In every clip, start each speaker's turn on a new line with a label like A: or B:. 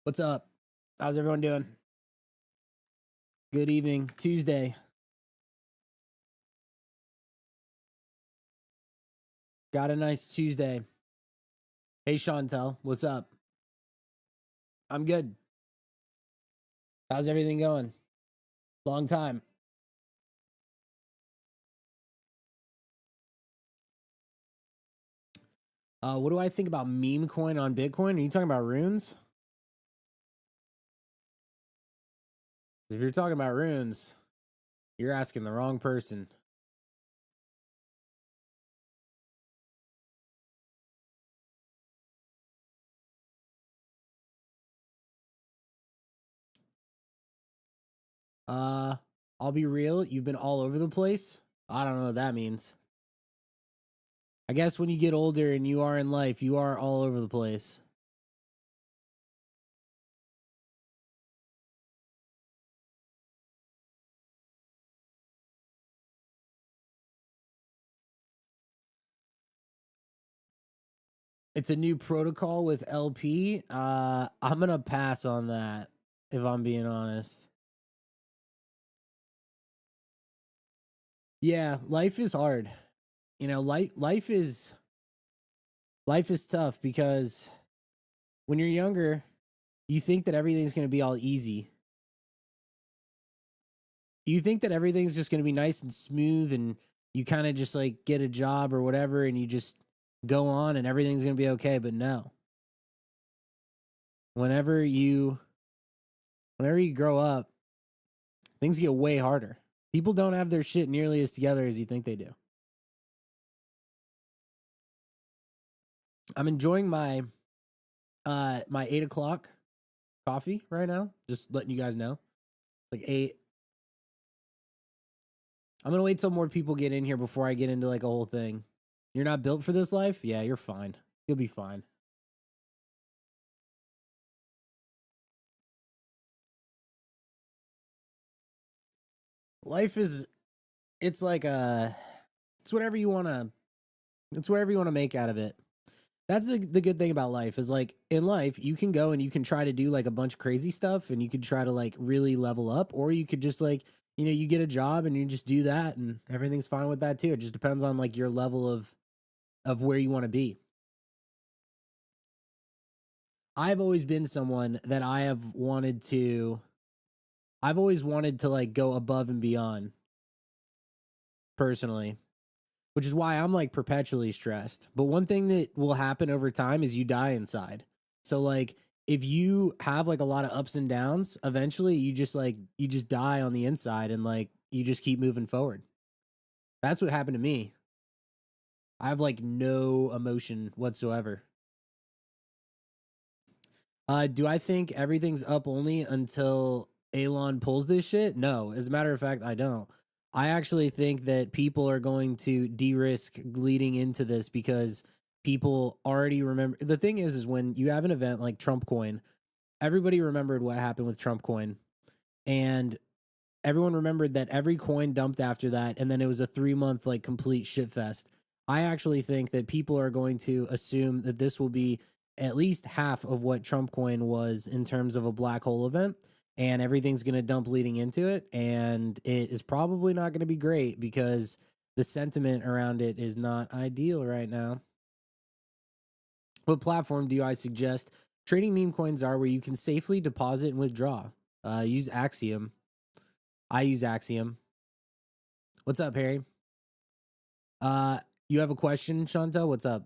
A: What's up? How's everyone doing? Good evening. Tuesday. Got a nice Tuesday. Hey, Chantel. What's up? I'm good. How's everything going? Long time. What do I think about meme coin on Bitcoin? Are you talking about runes? If you're talking about runes, you're asking the wrong person. I'll be real. You've been all over the place. I don't know what that means. I guess when you get older and you are in life, you are all over the place. It's a new protocol with LP. I'm gonna pass on that if I'm being honest. Yeah, life is hard. You know, life is tough because when you're younger, you think that everything's going to be all easy. You think that everything's just going to be nice and smooth and you kind of just like get a job or whatever and you just go on and everything's going to be okay, but no. Whenever you grow up, things get way harder. People don't have their shit nearly as together as you think they do. I'm enjoying my my 8 o'clock coffee right now. Just letting you guys know. Like 8. I'm gonna wait till more people get in here before I get into like a whole thing. You're not built for this life? Yeah, you're fine. You'll be fine. Life is it's like it's whatever you wanna make out of it. That's the good thing about life is like in life you can go and you can try to do like a bunch of crazy stuff and you could try to like really level up, or you could just like, you know, you get a job and you just do that and everything's fine with that too. It just depends on like your level of where you want to be. I've always been someone that I've always wanted to like go above and beyond personally, which is why I'm like perpetually stressed. But one thing that will happen over time is you die inside. So like if you have like a lot of ups and downs, eventually you just die on the inside and like you just keep moving forward. That's what happened to me. I have like no emotion whatsoever. Do I think everything's up only until Elon pulls this shit? No. As a matter of fact, I don't. I actually think that people are going to de-risk leading into this because people already remember. The thing is when you have an event like Trump coin, everybody remembered what happened with Trump coin. And everyone remembered that every coin dumped after that, and then it was a 3-month like complete shitfest. I actually think that people are going to assume that this will be at least half of what Trump coin was in terms of a black hole event, and everything's going to dump leading into it, and it is probably not going to be great because the sentiment around it is not ideal right now. What platform do I suggest? Trading meme coins are where you can safely deposit and withdraw. Use Axiom. I use Axiom. What's up, Harry? You have a question, Chantel? What's up?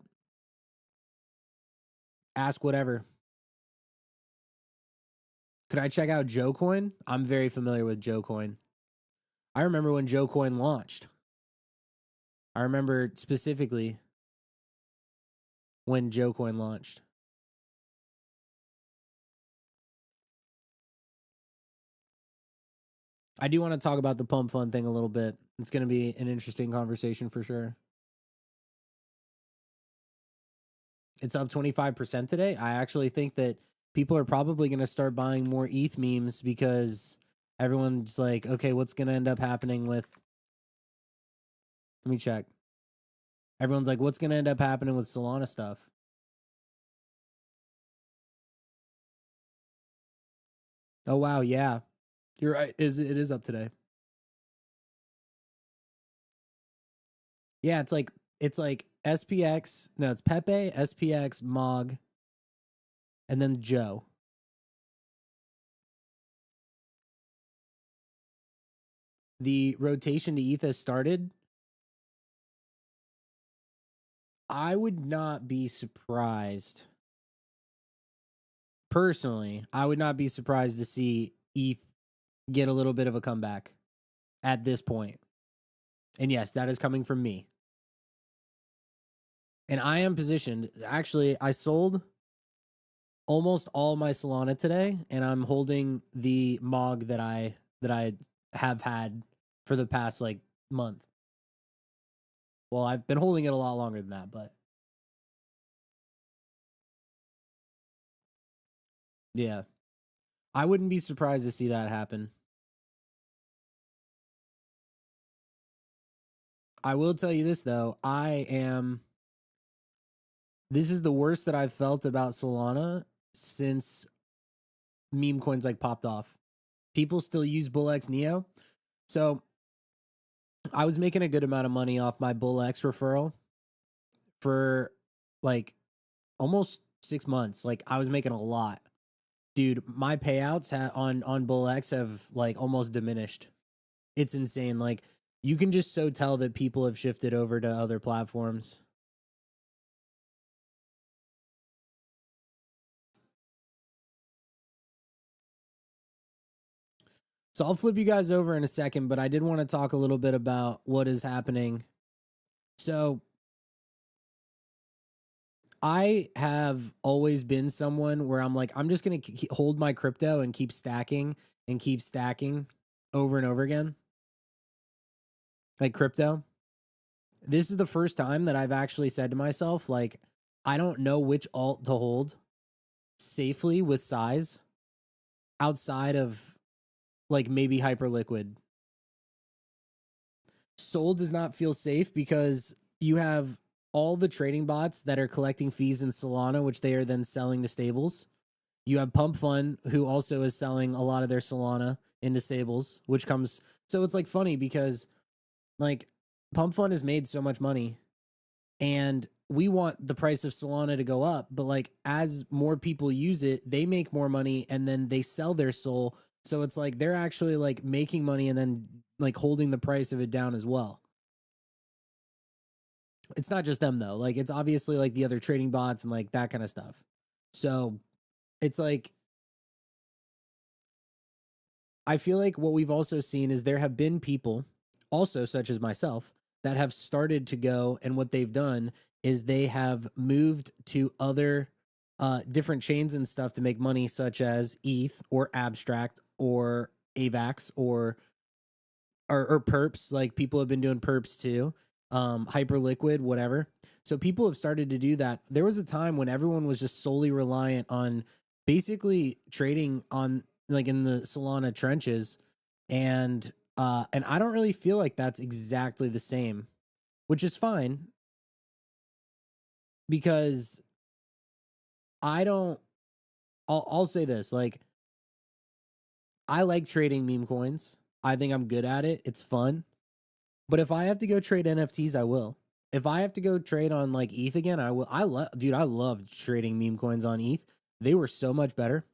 A: Ask whatever. Could I check out Joe Coin? I'm very familiar with Joe Coin. I remember when Joe Coin launched. I remember specifically when Joe Coin launched. I do want to talk about the pump fund thing a little bit. It's going to be an interesting conversation for sure. It's up 25% today. I actually think that people are probably going to start buying more ETH memes because everyone's like, okay, what's going to end up happening with. Let me check. Everyone's like, what's going to end up happening with Solana stuff? Oh wow, yeah. You're right. It is up today. Yeah, it's like SPX. No, it's Pepe, SPX, Mog, and then Joe. The rotation to ETH has started. I would not be surprised. Personally, I would not be surprised to see ETH get a little bit of a comeback at this point. And yes, that is coming from me. And I am positioned. Actually, I sold almost all my Solana today, and I'm holding the MOG that I have had for the past like month. Well, I've been holding it a lot longer than that, but yeah. I wouldn't be surprised to see that happen. I will tell you this though, this is the worst that I've felt about Solana since meme coins like popped off. People still use BullX Neo. So I was making a good amount of money off my BullX referral for like almost 6 months. Like I was making a lot. Dude, my payouts on BullX have like almost diminished. It's insane. Like you can just so tell that people have shifted over to other platforms. So I'll flip you guys over in a second, but I did want to talk a little bit about what is happening. So I have always been someone where I'm like, I'm just going to hold my crypto and keep stacking over and over again. Like crypto. This is the first time that I've actually said to myself, like, I don't know which alt to hold safely with size outside of like maybe Hyperliquid. Sol does not feel safe because you have all the trading bots that are collecting fees in Solana, which they are then selling to stables. You have Pump Fund, who also is selling a lot of their Solana into stables, which comes. So it's like funny because like Pump Fund has made so much money and we want the price of Solana to go up. But like as more people use it, they make more money and then they sell their soul. So it's like they're actually like making money and then like holding the price of it down as well. It's not just them though. Like it's obviously like the other trading bots and like that kind of stuff. So it's like I feel like what we've also seen is there have been people, also such as myself, that have started to go, and what they've done is they have moved to other different chains and stuff to make money, such as ETH or Abstract or AVAX or perps. Like people have been doing perps too, Hyperliquid, whatever. So people have started to do that. There was a time when everyone was just solely reliant on basically trading on like in the Solana trenches, and I don't really feel like that's exactly the same, which is fine because I don't. I'll say this, like I like trading meme coins. I think I'm good at it. It's fun. But if I have to go trade NFTs, I will. If I have to go trade on like ETH again, I will. Dude, I loved trading meme coins on ETH. They were so much better.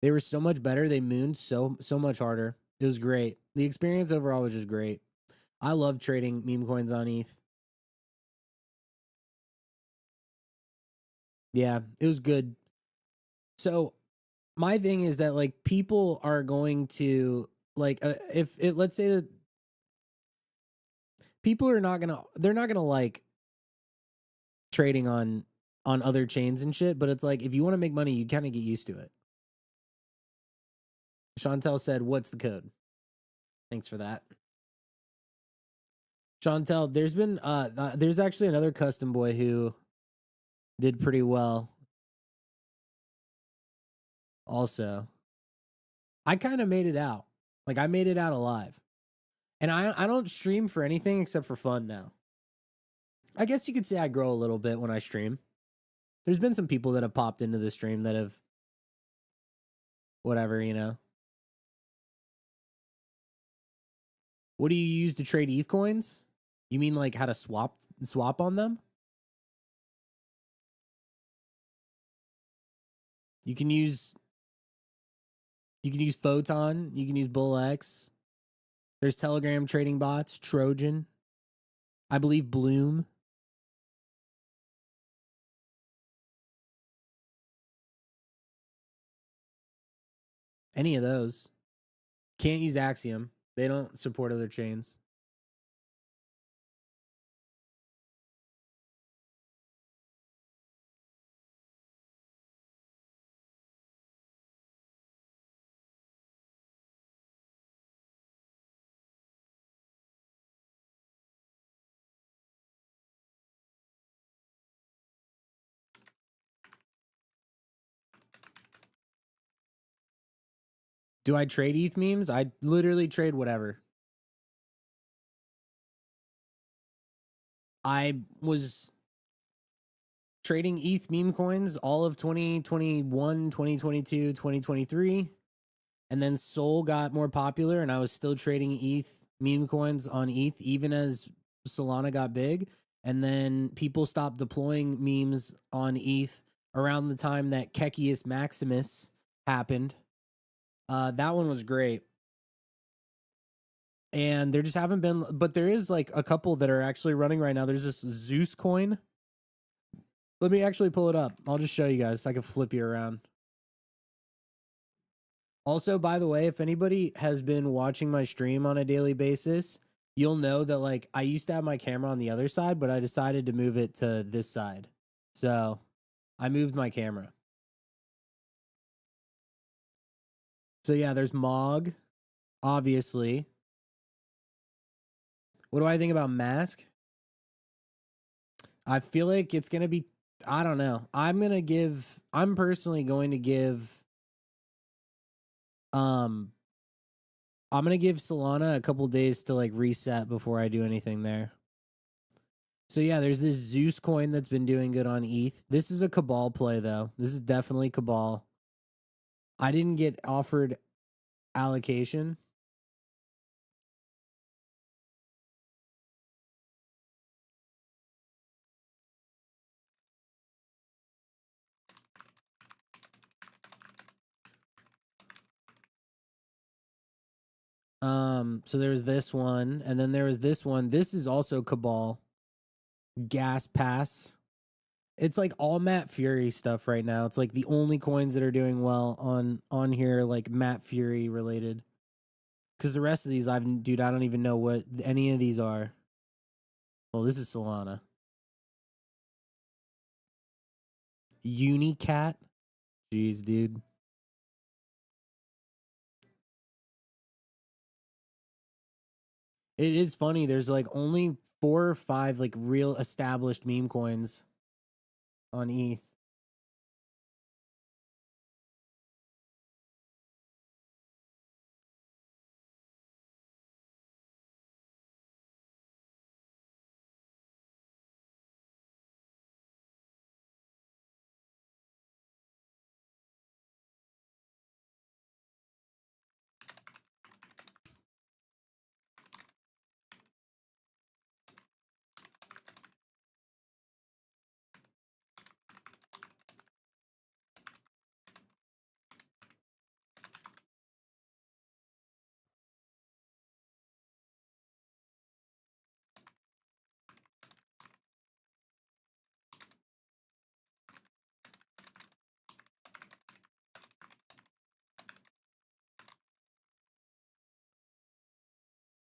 A: They were so much better. They mooned so much harder. It was great. The experience overall was just great. I love trading meme coins on ETH. Yeah, it was good. So my thing is that like people are going to like if it let's say that people are not gonna they're not gonna like trading on other chains and shit, but it's like if you want to make money, you kind of get used to it. Chantel said, "What's the code?" Thanks for that. Chantel, there's actually another custom boy who did pretty well also. I kind of made it out. Like I made it out alive. And I don't stream for anything except for fun now. I guess you could say I grow a little bit when I stream. There's been some people that have popped into the stream that have whatever, you know. What do you use to trade ETH coins? You mean like how to swap on them? You can use Photon, you can use BullX. There's Telegram trading bots, Trojan. I believe Bloom. Any of those. Can't use Axiom. They don't support other chains. Do I trade ETH memes? I literally trade whatever. I was trading ETH meme coins all of 2021, 2022, 2023. And then Sol got more popular, and I was still trading ETH meme coins on ETH, even as Solana got big. And then people stopped deploying memes on ETH around the time that Kekius Maximus happened. That one was great. And there just haven't been, but there is like a couple that are actually running right now. There's this Zeus coin. Let me actually pull it up. I'll just show you guys so I can flip you around. Also, by the way, if anybody has been watching my stream on a daily basis, you'll know that like I used to have my camera on the other side, but I decided to move it to this side. So I moved my camera. So yeah, there's Mog, obviously. What do I think about Mask? I feel like it's going to be, I don't know. I'm personally going to give, I'm going to give Solana a couple days to like reset before I do anything there. So yeah, there's this Zeus coin that's been doing good on ETH. This is a Cabal play though. This is definitely Cabal. I didn't get offered allocation. So there's this one, and then there was this one. This is also Cabal. Gas Pass. It's like all Matt Fury stuff right now. It's like the only coins that are doing well on here, like Matt Fury related. Because the rest of these, I don't even know what any of these are. Well, this is Solana. Unicat. Jeez, dude. It is funny. There's like only 4 or 5 like real established meme coins on ETH.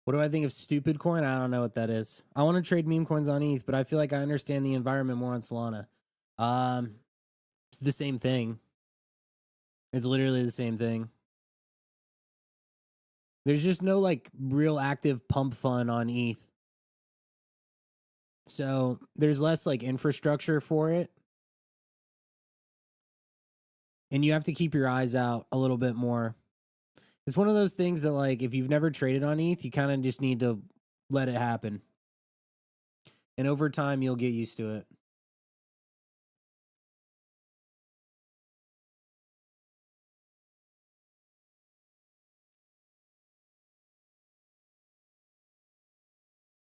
A: What do I think of stupid coin? I don't know what that is. I want to trade meme coins on ETH, but I feel like I understand the environment more on Solana. It's the same thing. It's literally the same thing. There's just no like real active pump fun on ETH. So there's less like infrastructure for it. And you have to keep your eyes out a little bit more. It's one of those things that like if you've never traded on ETH, you kind of just need to let it happen. And over time you'll get used to it.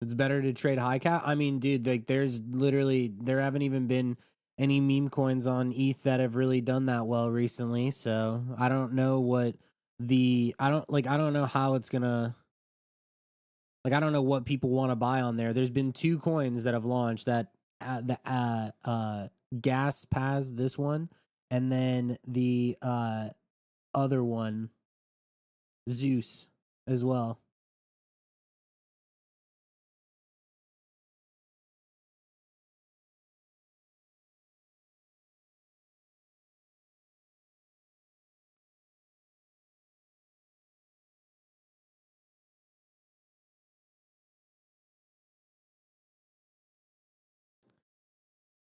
A: It's better to trade high cap. I mean, dude, like there haven't even been any meme coins on ETH that have really done that well recently. So I don't know I don't know how it's gonna, like, I don't know what people want to buy on there. There's been 2 coins that have launched that Gas Paz, this one, and then the other one, Zeus, as well.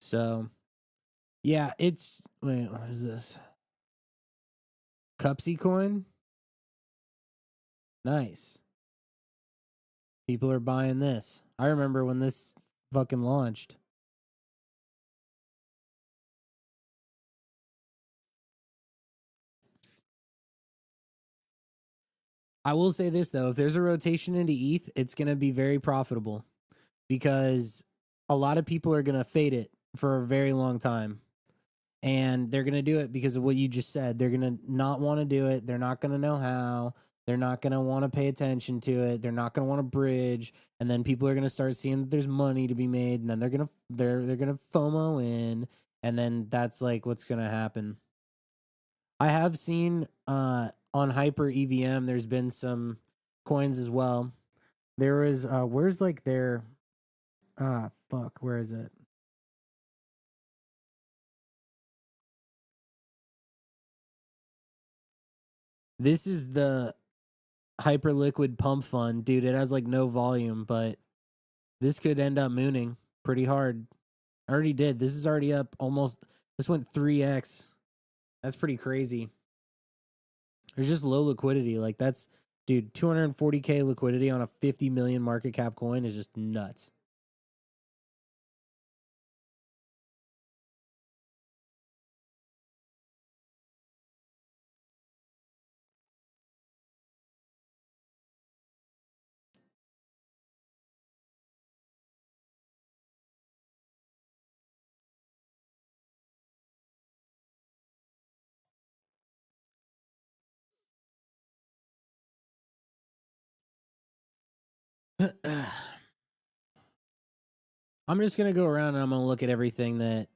A: So yeah, it's, wait, what is this? Cupsy coin? Nice. People are buying this. I remember when this fucking launched. I will say this though, if there's a rotation into ETH, it's going to be very profitable because a lot of people are going to fade it for a very long time. And they're going to do it because of what you just said. They're going to not want to do it. They're not going to know how. They're not going to want to pay attention to it. They're not going to want to bridge. And then people are going to start seeing that there's money to be made, and then they're going to FOMO in, and then that's like what's going to happen. I have seen on Hyper EVM there's been some coins as well. There is where's like their fuck, where is it? This is the Hyper Liquid Pump Fund, dude. It has like no volume, but this could end up mooning pretty hard. I already did. This is already up almost, this went 3x. That's pretty crazy. There's just low liquidity. Like that's, dude, 240k liquidity on a 50 million market cap coin is just nuts. I'm just gonna go around and I'm gonna look at everything that.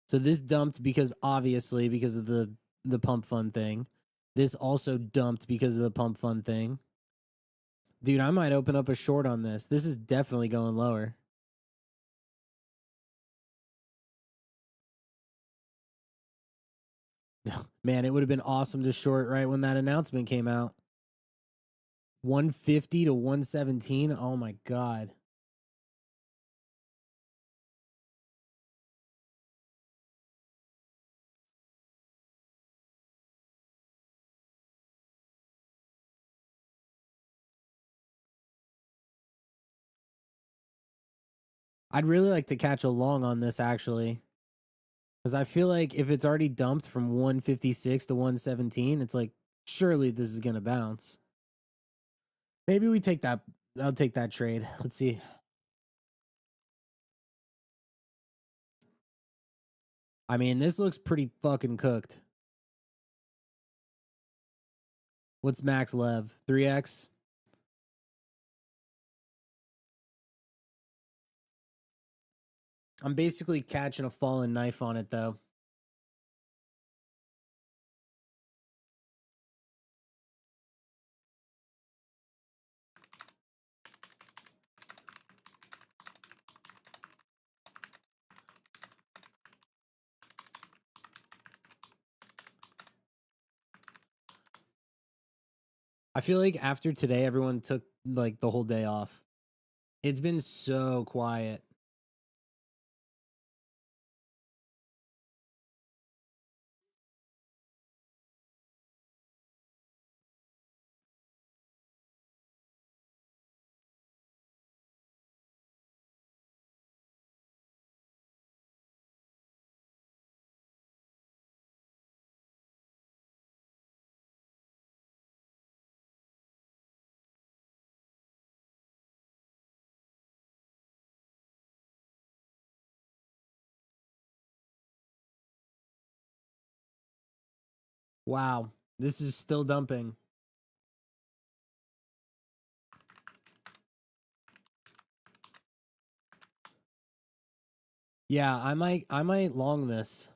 A: So this dumped because obviously because of the pump fund thing. This also dumped because of the pump fund thing. Dude, I might open up a short on this. This is definitely going lower. Man, it would have been awesome to short right when that announcement came out. 150 to 117. Oh my god. I'd really like to catch a long on this actually. Because I feel like if it's already dumped from 156 to 117, it's like, surely this is going to bounce. Maybe we take that. I'll take that trade. Let's see. I mean, this looks pretty fucking cooked. What's max lev? 3x? I'm basically catching a fallen knife on it, though. I feel like after today, everyone took like the whole day off. It's been so quiet. Wow. This is still dumping. Yeah, I might long this.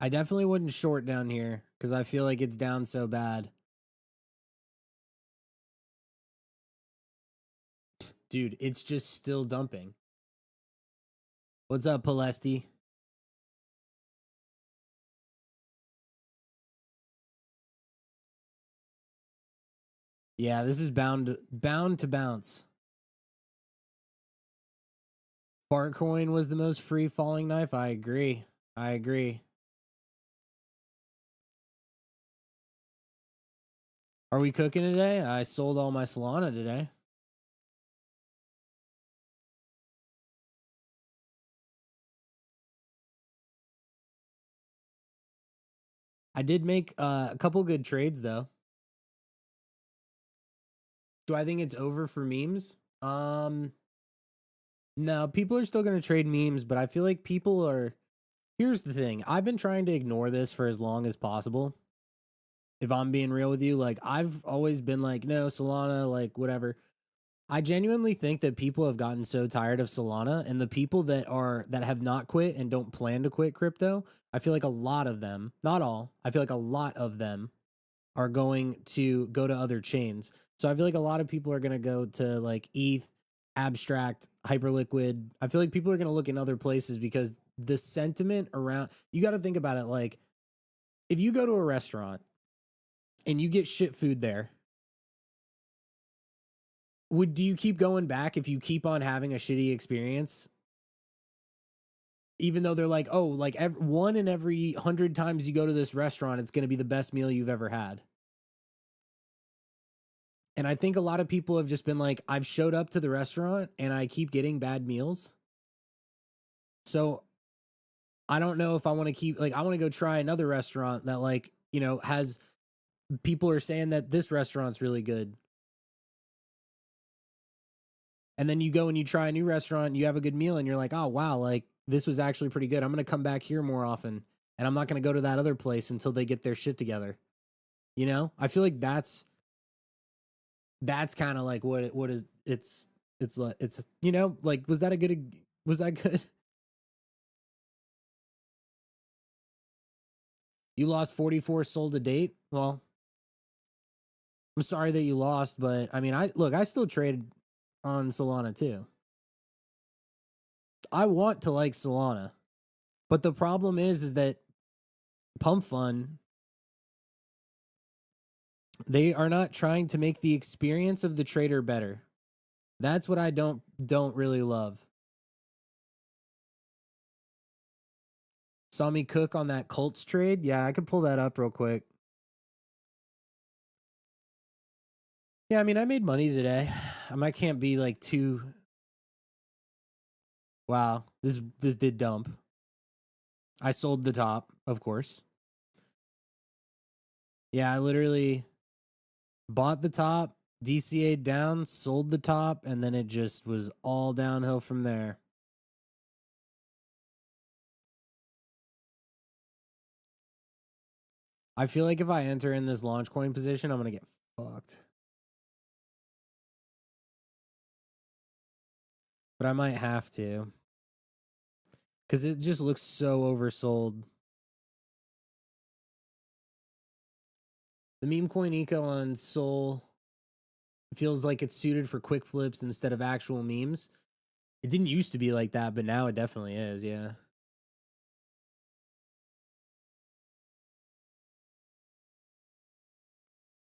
A: I definitely wouldn't short down here because I feel like it's down so bad. Dude, it's just still dumping. What's up, Palesti? Yeah, this is bound to bounce. Bartcoin was the most free falling knife. I agree. I agree. Are we cooking today? I sold all my Solana today. I did make a couple good trades though. Do I think it's over for memes? No, people are still going to trade memes, but I feel like people are. Here's the thing. I've been trying to ignore this for as long as possible. If I'm being real with you, like I've always been like, no, Solana, like whatever. I genuinely think that people have gotten so tired of Solana, and the people that have not quit and don't plan to quit crypto, I feel like a lot of them, not all, I feel like a lot of them are going to go to other chains. So I feel like a lot of people are going to go to like ETH, Abstract, Hyperliquid. I feel like people are going to look in other places because the sentiment around, you got to think about it like if you go to a restaurant and you get shit food there, do you keep going back if you keep on having a shitty experience? Even though they're like, oh, like one in every 100 times you go to this restaurant, it's going to be the best meal you've ever had. And I think a lot of people have just been like, I've showed up to the restaurant and I keep getting bad meals. So I don't know if I want to keep, like, I want to go try another restaurant that, like, you know, has people are saying that this restaurant's really good. And then you go and you try a new restaurant, you have a good meal, and you're like, oh, wow, like, this was actually pretty good. I'm going to come back here more often. And I'm not going to go to that other place until they get their shit together. You know, I feel like that's kind of like what is it's like it's you know like was that good? You lost 44 sold to date. Well, I'm sorry that you lost, but I mean, I still trade on Solana too. I want to like Solana, but the problem is that Pump Fund, they are not trying to make the experience of the trader better. That's what I don't really love. Saw me cook on that Colts trade. Yeah, I could pull that up real quick. Yeah, I mean, I made money today. I can't be like too. Wow, this did dump. I sold the top, of course. Yeah, I literally bought the top, DCA'd down, sold the top, and then it just was all downhill from there. I feel like if I enter in this launch coin position, I'm gonna get fucked. But I might have to. Because it just looks so oversold. The meme coin eco on Sol feels like it's suited for quick flips instead of actual memes. It didn't used to be like that, but now it definitely is, yeah.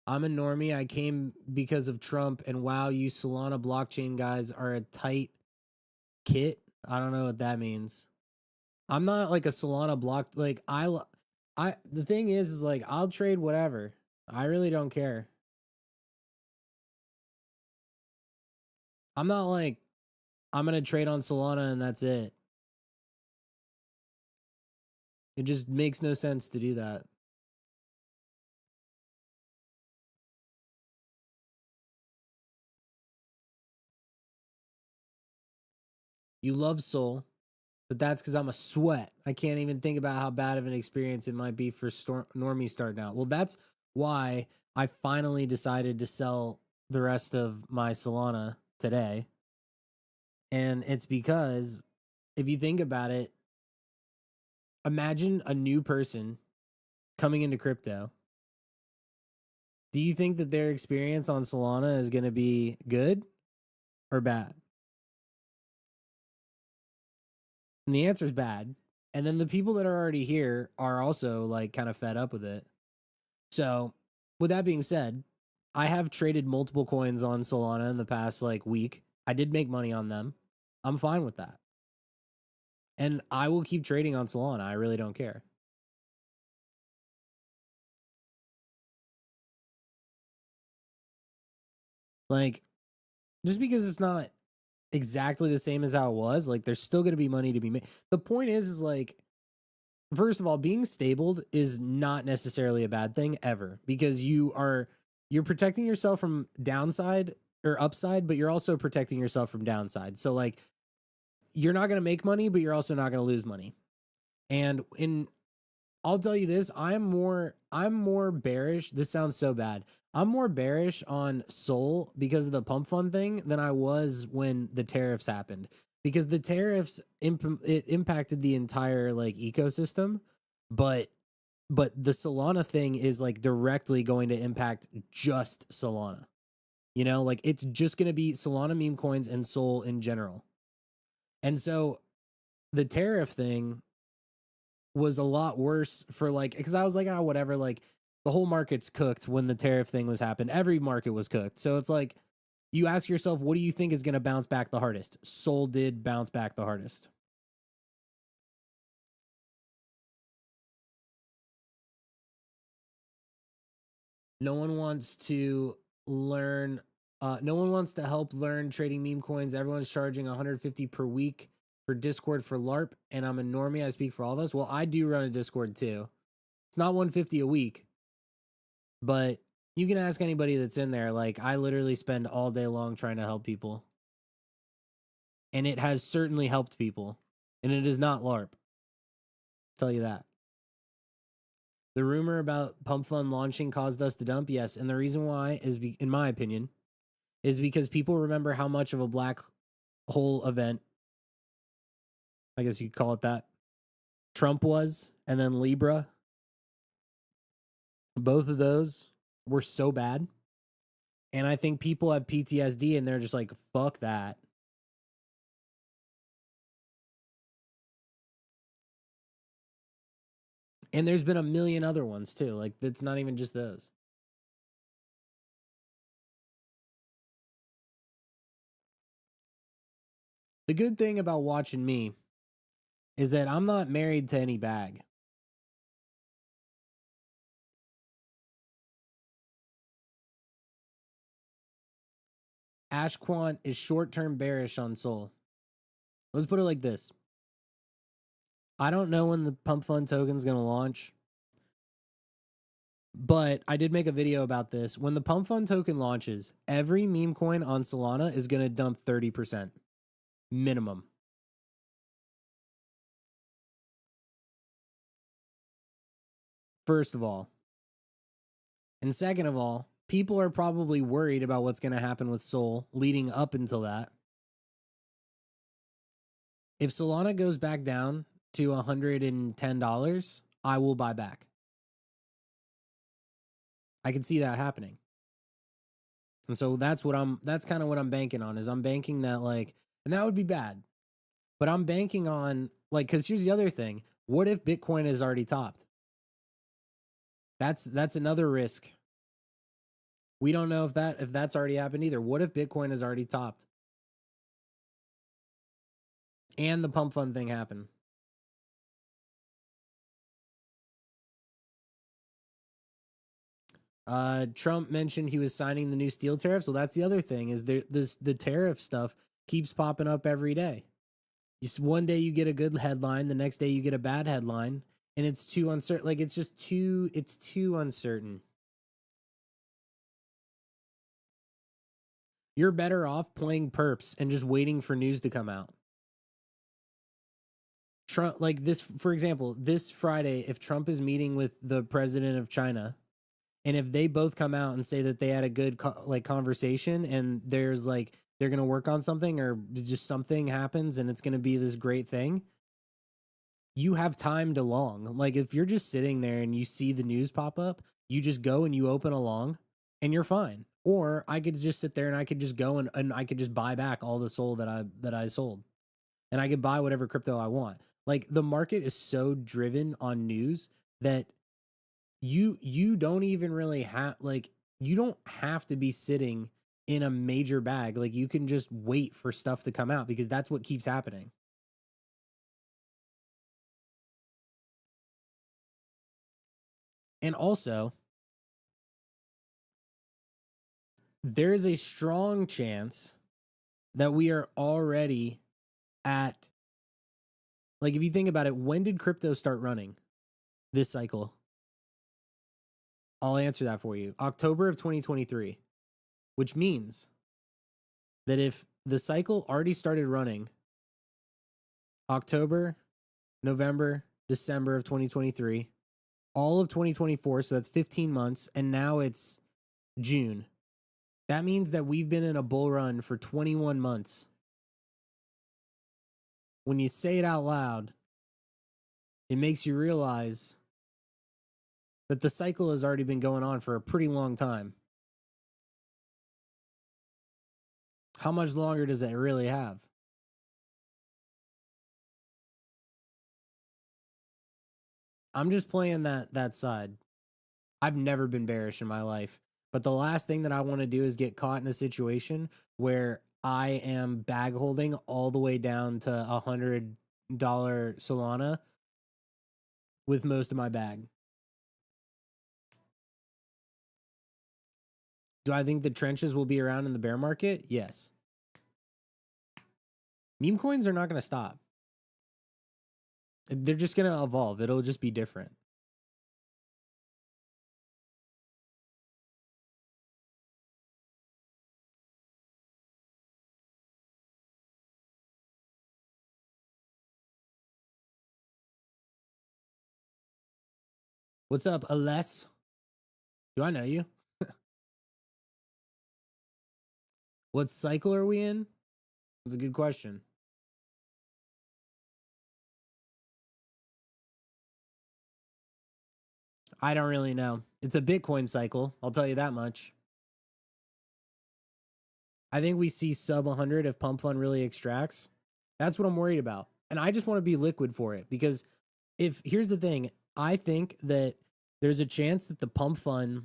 A: I'm a normie. I came because of Trump, and wow, you Solana blockchain guys are a tight kit. I don't know what that means. I'm not like a Solana block. Like the thing is like I'll trade whatever. I really don't care. I'm not like I'm gonna trade on Solana and that's it. It just makes no sense to do that. You love Sol. But that's because I'm a sweat. I can't even think about how bad of an experience it might be for normies starting out. Well, that's why I finally decided to sell the rest of my Solana today. And it's because if you think about it, imagine a new person coming into crypto. Do you think that their experience on Solana is going to be good or bad? And the answer is bad. And then the people that are already here are also like kind of fed up with it. So, with that being said, I have traded multiple coins on Solana in the past like week. I did make money on them. I'm fine with that. And I will keep trading on Solana. I really don't care. Like, just because it's not exactly the same as how it was, like, there's still going to be money to be made. The point is like, first of all, being stabled is not necessarily a bad thing ever, because you're protecting yourself from downside or upside, but you're also protecting yourself from downside. So like, you're not going to make money, but you're also not going to lose money. And I'll tell you this, I'm more bearish. This sounds so bad. I'm more bearish on Sol because of the pump fund thing than I was when the tariffs happened. Because the tariffs it impacted the entire like ecosystem, but the Solana thing is like directly going to impact just Solana. You know, like it's just going to be Solana meme coins and Sol in general. And so the tariff thing was a lot worse for like, because I was like, oh, whatever, like the whole market's cooked when the tariff thing was happened. Every market was cooked. So it's like, you ask yourself, what do you think is going to bounce back the hardest? Sol did bounce back the hardest. No one wants to learn. No one wants to help learn trading meme coins. Everyone's charging 150 per week for Discord for LARP, and I'm a normie. I speak for all of us. Well, I do run a Discord too. It's not 150 a week, but you can ask anybody that's in there. Like, I literally spend all day long trying to help people, and it has certainly helped people, and it is not LARP. I'll tell you that. The rumor about Pump Fund launching caused us to dump. Yes, and the reason why is, in my opinion, is because people remember how much of a black hole event, I guess you could call it that, Trump was, and then Libra. Both of those were so bad. And I think people have PTSD and they're just like, fuck that. And there's been a million other ones too. Like, it's not even just those. The good thing about watching me is that I'm not married to any bag. Ashquant is short-term bearish on Sol. Let's put it like this. I don't know when the Pump Fund token is going to launch, but I did make a video about this. When the Pump Fund token launches, every meme coin on Solana is going to dump 30% minimum. First of all. And second of all, people are probably worried about what's going to happen with Sol leading up until that. If Solana goes back down to $110, I will buy back. I can see that happening. And so that's kind of what I'm banking on, is I'm banking that, like, and that would be bad, but I'm banking on, like, because here's the other thing. What if Bitcoin is already topped? That's another risk. We don't know if that's already happened either. What if Bitcoin is already topped and the pump fund thing happened? Trump mentioned he was signing the new steel tariffs. Well, that's the other thing, is the tariff stuff keeps popping up every day. One day you get a good headline, the next day you get a bad headline, and it's too uncertain. Like, it's too uncertain. You're better off playing perps and just waiting for news to come out. Trump, like this, for example, this Friday, if Trump is meeting with the president of China, and if they both come out and say that they had a good conversation, and there's like they're gonna work on something, or just something happens and it's gonna be this great thing, you have time to long. Like if you're just sitting there and you see the news pop up, you just go and you open a long and you're fine. Or I could just sit there and I could just go and I could just buy back all the SOL that I sold. And I could buy whatever crypto I want. Like the market is so driven on news that you don't even really have, like, you don't have to be sitting in a major bag. Like you can just wait for stuff to come out, because that's what keeps happening. And also, there is a strong chance that we are already at, like, if you think about it, when did crypto start running this cycle? I'll answer that for you. October of 2023, which means that if the cycle already started running October, November, December of 2023, all of 2024, so that's 15 months, and now it's June. That means that we've been in a bull run for 21 months. When you say it out loud, it makes you realize that the cycle has already been going on for a pretty long time. How much longer does it really have? I'm just playing that side. I've never been bearish in my life, but the last thing that I want to do is get caught in a situation where I am bag holding all the way down to $100 Solana with most of my bag. Do I think the trenches will be around in the bear market? Yes. Meme coins are not going to stop. They're just going to evolve. It'll just be different. What's up, Aless? Do I know you? What cycle are we in? That's a good question. I don't really know. It's a Bitcoin cycle, I'll tell you that much. I think we see sub 100 if pump fund really extracts. That's what I'm worried about. And I just want to be liquid for it, because here's the thing, I think that there's a chance that the pump fund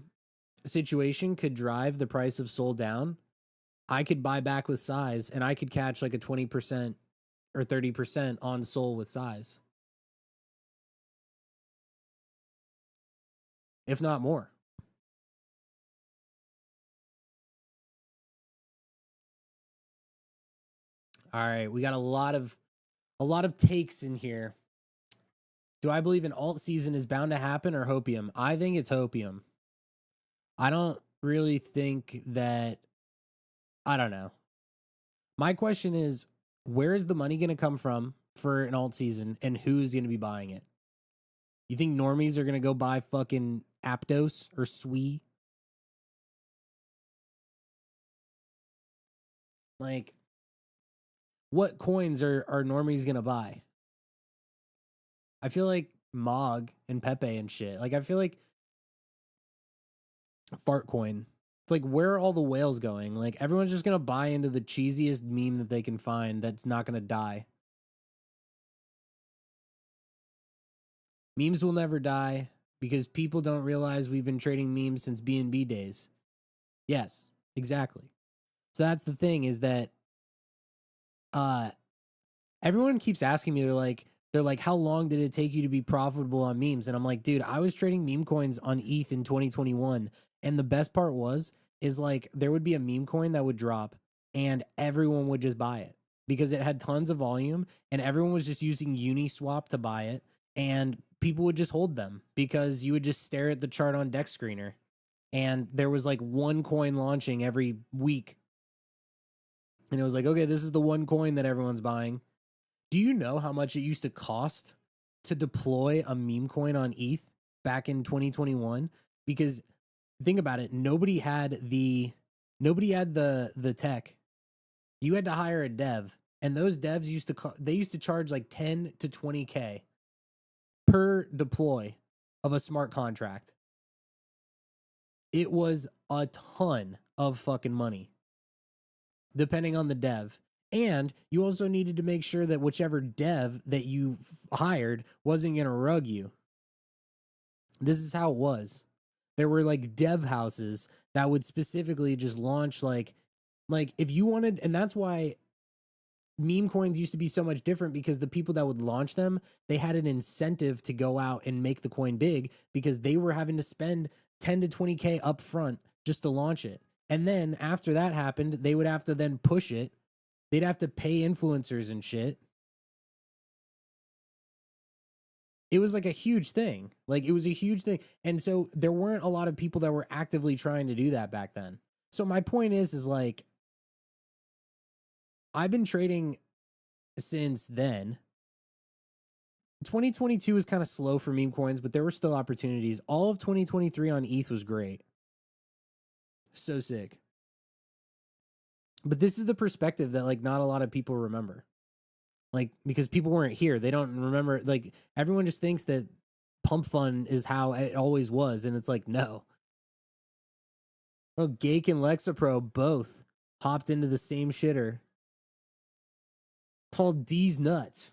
A: situation could drive the price of SOL down. I could buy back with size and I could catch like a 20% or 30% on SOL with size, if not more. All right, we got a lot of takes in here. Do I believe an alt season is bound to happen, or hopium? I think it's hopium. I don't really think that, I don't know. My question is, where is the money going to come from for an alt season, and who's going to be buying it? You think normies are going to go buy fucking Aptos or SWE? Like, what coins are normies going to buy? I feel like Mog and Pepe and shit. Like, I feel like Fartcoin. It's like, where are all the whales going? Like, everyone's just going to buy into the cheesiest meme that they can find that's not going to die. Memes will never die because people don't realize we've been trading memes since BNB days. Yes, exactly. So that's the thing, is that everyone keeps asking me, they're like, how long did it take you to be profitable on memes? And I'm like, dude, I was trading meme coins on ETH in 2021. And the best part is like, there would be a meme coin that would drop and everyone would just buy it because it had tons of volume and everyone was just using Uniswap to buy it. And people would just hold them because you would just stare at the chart on Dex Screener. And there was like one coin launching every week. And it was like, okay, this is the one coin that everyone's buying. Do you know how much it used to cost to deploy a meme coin on ETH back in 2021? Because think about it, nobody had the tech. You had to hire a dev, and those devs used to charge like 10 to 20K per deploy of a smart contract. It was a ton of fucking money, depending on the dev. And you also needed to make sure that whichever dev that you hired wasn't going to rug you. This is how it was. There were like dev houses that would specifically just launch like if you wanted, and that's why meme coins used to be so much different, because the people that would launch them, they had an incentive to go out and make the coin big, because they were having to spend 10 to 20K up front just to launch it. And then after that happened, they would have to then push it. They'd have to pay influencers and shit. It was like a huge thing. Like it was a huge thing. And so there weren't a lot of people that were actively trying to do that back then. So my point is like, I've been trading since then. 2022 was kind of slow for meme coins, but there were still opportunities. All of 2023 on ETH was great. So sick. But this is the perspective that like not a lot of people remember. Like, because people weren't here. They don't remember. Like, everyone just thinks that pump fun is how it always was. And it's like, no. Oh, Gake and Lexapro both hopped into the same shitter. Called D's nuts.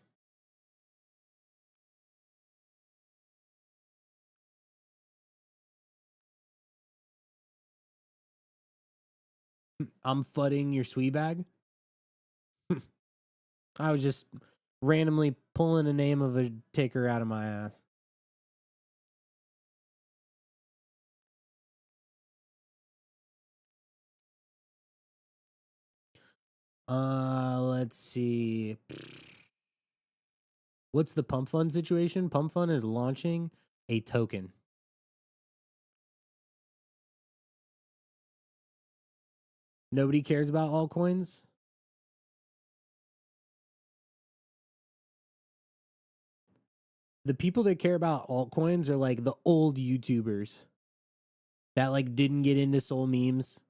A: I'm fudding your sweet bag. I was just randomly pulling a name of a ticker out of my ass. Let's see. What's the Pump Fund situation? Pump Fund is launching a token. Nobody cares about altcoins. The people that care about altcoins are like the old YouTubers that like didn't get into Soul memes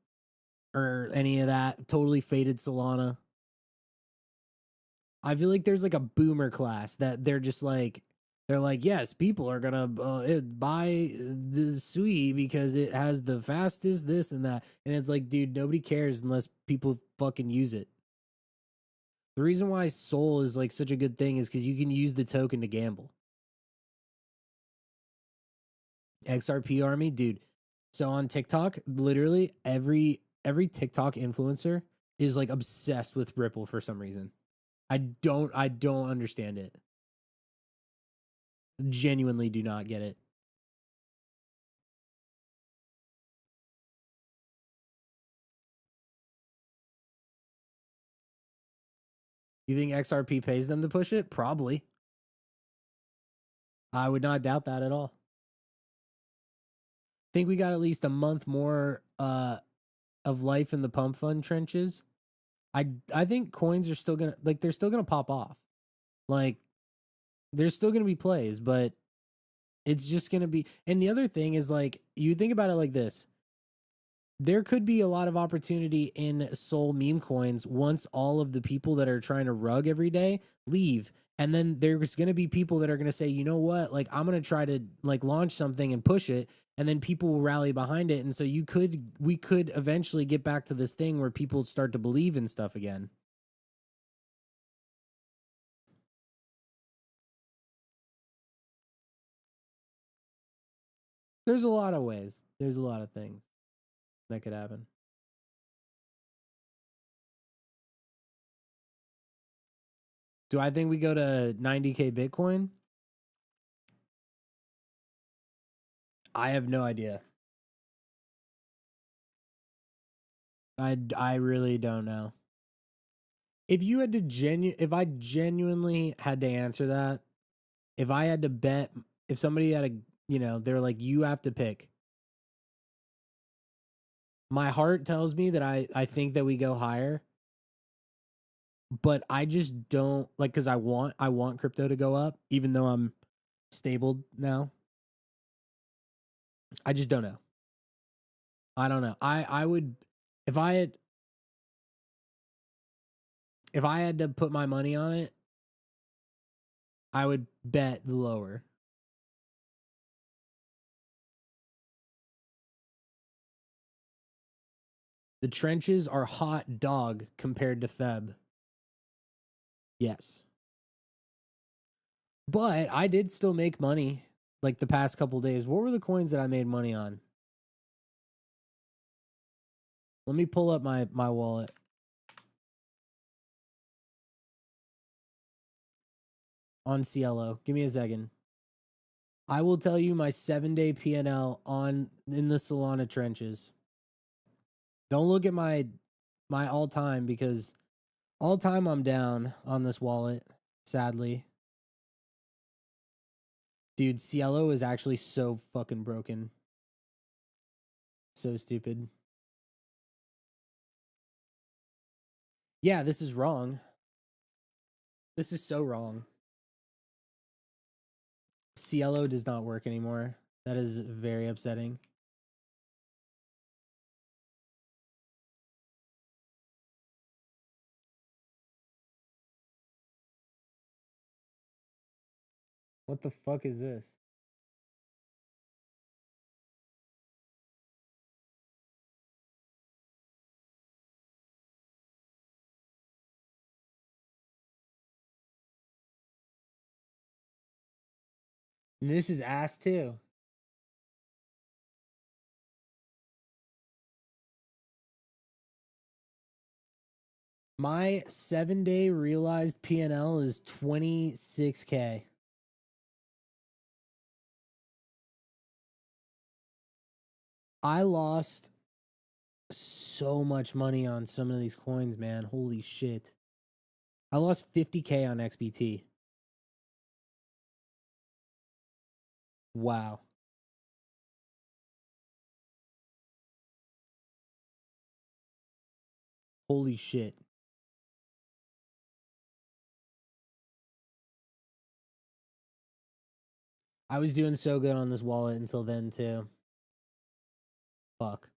A: or any of that. Totally faded Solana. I feel like there's like a boomer class that they're like, yes, people are gonna buy the Sui because it has the fastest this and that, and it's like, dude, nobody cares unless people fucking use it. The reason why Soul is like such a good thing is because you can use the token to gamble. XRP army, dude. So on TikTok, literally every TikTok influencer is like obsessed with Ripple for some reason. I don't understand it. Genuinely do not get it. You think XRP pays them to push it? Probably. I would not doubt that at all. Think we got at least a month more of life in the pump fund trenches. I think coins are still gonna they're still gonna pop off. Like there's still gonna be plays, but it's just gonna be. And the other thing is like, you think about it like this. There could be a lot of opportunity in Soul meme coins once all of the people that are trying to rug every day leave. And then there's going to be people that are going to say, you know what, like I'm going to try to like launch something and push it. And then people will rally behind it. And so we could eventually get back to this thing where people start to believe in stuff again. There's a lot of ways. There's a lot of things that could happen. Do I think we go to 90K Bitcoin? I have no idea. I really don't know. If you had to if I genuinely had to answer that, if I had to bet, if somebody had a, they're like, you have to pick. My heart tells me that I think that we go higher. but I just don't like, because I want crypto to go up, even though I'm stable now. I just don't know. I don't know. I would, if I had to put my money on it, I would bet lower. The trenches are hot dog compared to Feb. Yes. But I did still make money like the past couple days. What were the coins that I made money on? Let me pull up my wallet. On CLO. Give me a second. I will tell you my 7-day PNL in the Solana trenches. Don't look at my all time, because all time I'm down on this wallet, sadly. Dude, Cielo is actually so fucking broken. So stupid. Yeah, this is wrong. This is so wrong. Cielo does not work anymore. That is very upsetting. What the fuck is this? And this is ass too. My 7-day realized PNL is 26K. I lost so much money on some of these coins, man. Holy shit. I lost 50K on XBT. Wow. Holy shit. I was doing so good on this wallet until then too. Fuck.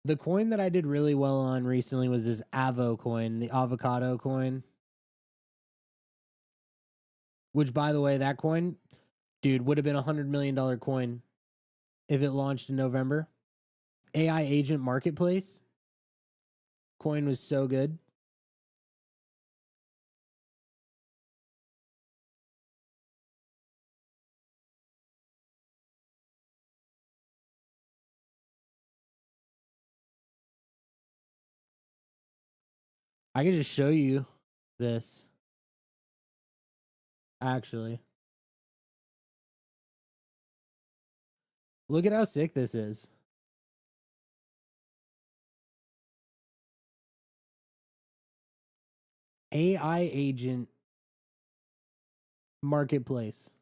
A: The coin that I did really well on recently was this Avo coin, the avocado coin. Which, by the way, that coin, dude, would have been $100 million coin if it launched in November. AI Agent Marketplace. Coin was so good. I could just show you this. Actually, look at how sick this is. AI Agent Marketplace.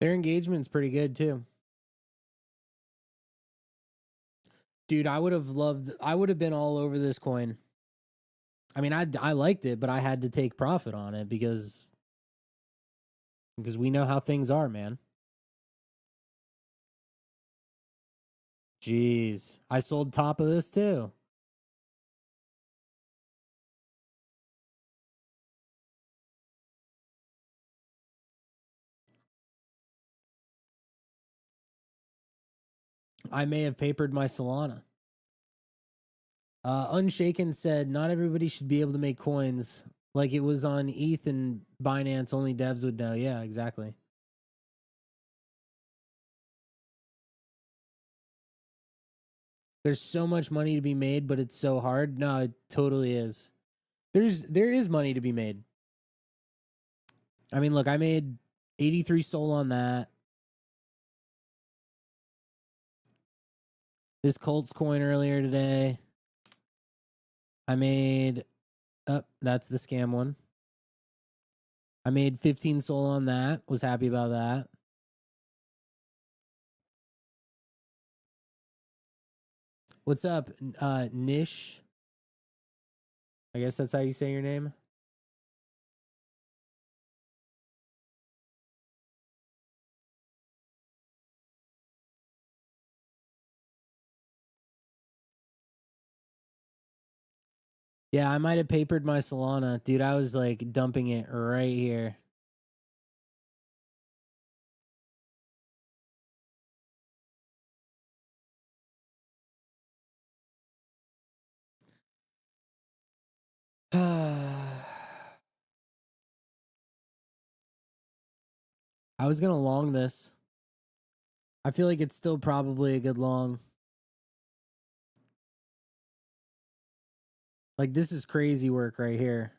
A: Their engagement's pretty good too. Dude, I would have been all over this coin. I mean, I liked it, but I had to take profit on it because we know how things are, man. Jeez. I sold top of this too. I may have papered my Solana. Unshaken said, not everybody should be able to make coins. Like it was on ETH and Binance, only devs would know. Yeah, exactly. There's so much money to be made, but it's so hard. No, it totally is. There is money to be made. I mean, look, I made 83 Sol on that. This Colts coin earlier today. I made that's the scam one. I made 15 Sol on that. Was happy about that. What's up, Nish? I guess that's how you say your name. Yeah, I might have papered my Solana. Dude, I was like dumping it right here. I was going to long this. I feel like it's still probably a good long. Like, this is crazy work right here.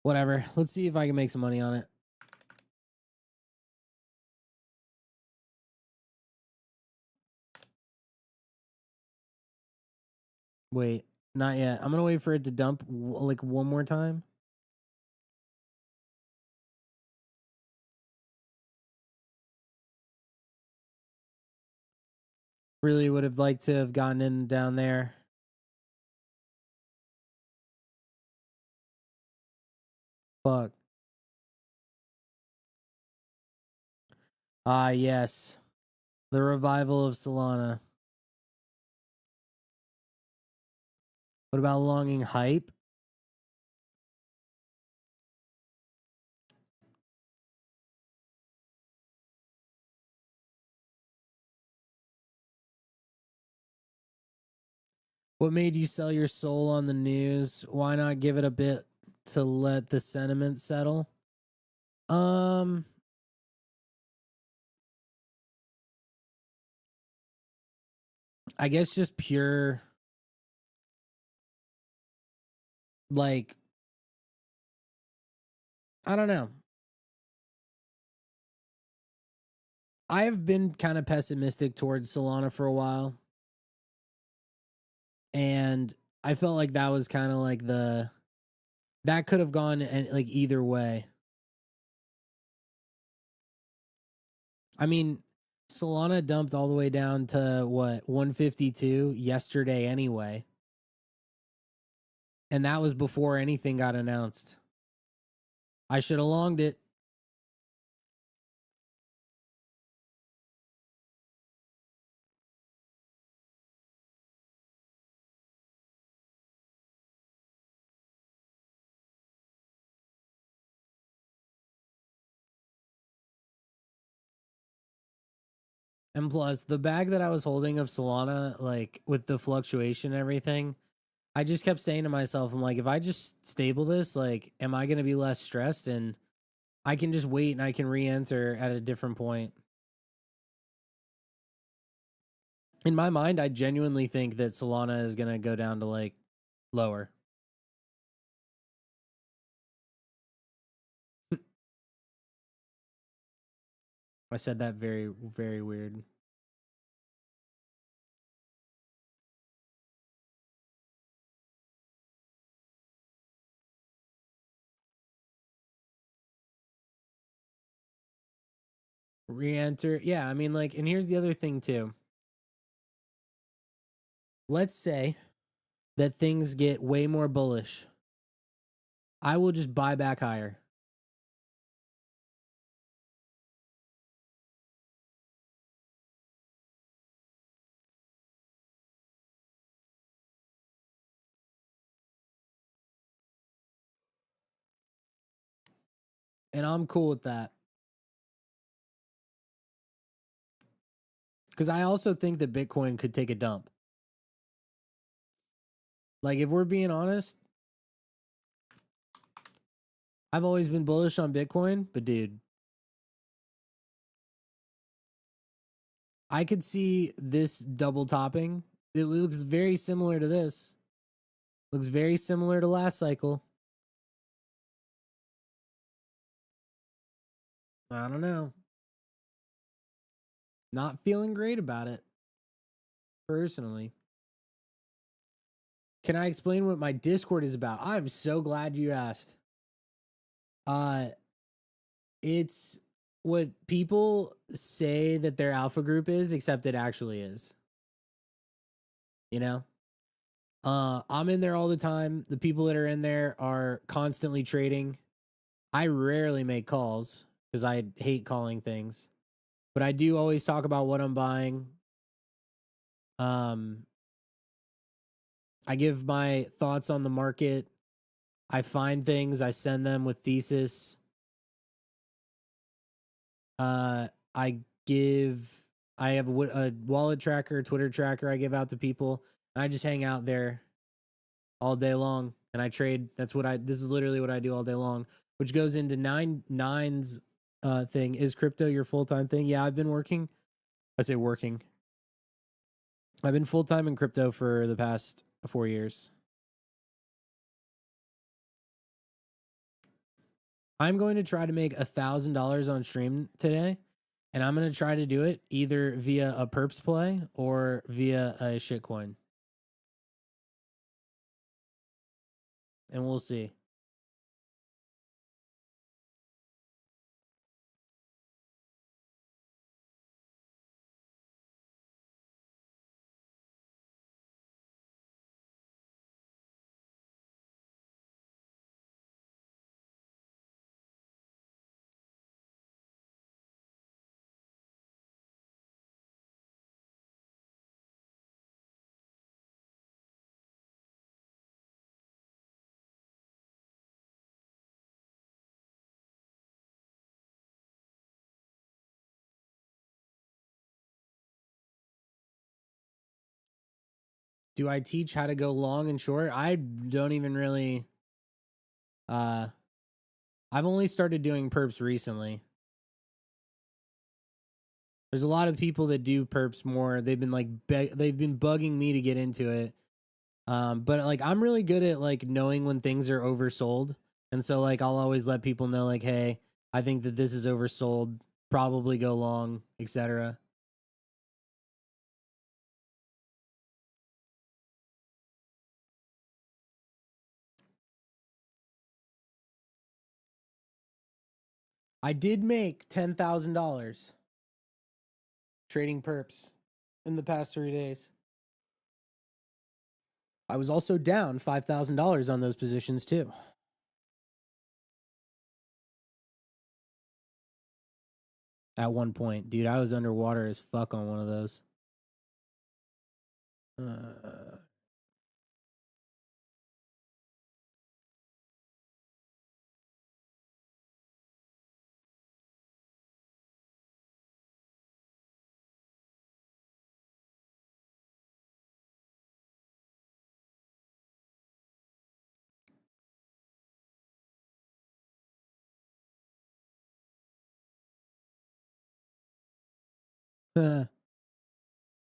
A: Whatever. Let's see if I can make some money on it. Wait, not yet. I'm going to wait for it to dump like one more time. Really would have liked to have gotten in down there. Fuck. Ah, yes. The revival of Solana. What about longing hype? What made you sell your soul on the news? Why not give it a bit to let the sentiment settle? I guess just pure like I don't know. I have been kind of pessimistic towards Solana for a while. And I felt like that was kind of like that could have gone like either way. I mean, Solana dumped all the way down to what 152 yesterday anyway. And that was before anything got announced. I should have longed it. And plus, the bag that I was holding of Solana, like with the fluctuation and everything, I just kept saying to myself, I'm like, if I just stable this, like, am I going to be less stressed? And I can just wait and I can re enter at a different point. In my mind, I genuinely think that Solana is going to go down to like lower. I said that very, very weird. Re-enter. Yeah, I mean, like, and here's the other thing too. Let's say that things get way more bullish. I will just buy back higher. And I'm cool with that. Because I also think that Bitcoin could take a dump. Like, if we're being honest, I've always been bullish on Bitcoin, but dude, I could see this double topping. It looks very similar to this. Looks very similar to last cycle. I don't know. Not feeling great about it, personally. Can I explain what my Discord is about? I'm so glad you asked. It's what people say that their alpha group is, except it actually is. You know? I'm in there all the time. The people that are in there are constantly trading. I rarely make calls because I hate calling things, but I do always talk about what I'm buying. I give my thoughts on the market. I find things, I send them with thesis. I have a wallet tracker, Twitter tracker I give out to people. And I just hang out there all day long and I trade. This is literally what I do all day long, which goes into nine's thing. Is crypto your full-time thing? Yeah, I've been working. I say working. I've been full-time in crypto for the past 4 years. I'm going to try to make $1,000 on stream today, and I'm going to try to do it either via a perps play or via a shitcoin. And we'll see. Do I teach how to go long and short? I don't even really I've only started doing perps recently. There's a lot of people that do perps more. They've been bugging me to get into it. But like I'm really good at like knowing when things are oversold. And so like I'll always let people know like, hey, I think that this is oversold, probably go long, etc. I did make $10,000 trading perps in the past 3 days. I was also down $5,000 on those positions too. At one point, dude, I was underwater as fuck on one of those.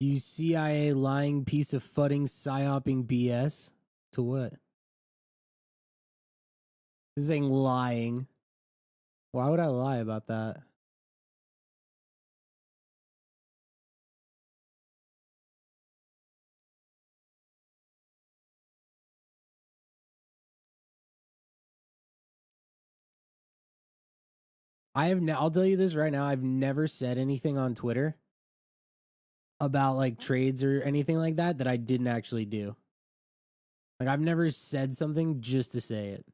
A: You CIA lying piece of fudding psyoping BS? To what? This ain't lying. Why would I lie about that? I'll tell you this right now. I've never said anything on Twitter about like trades or anything like that I didn't actually do. Like I've never said something just to say it.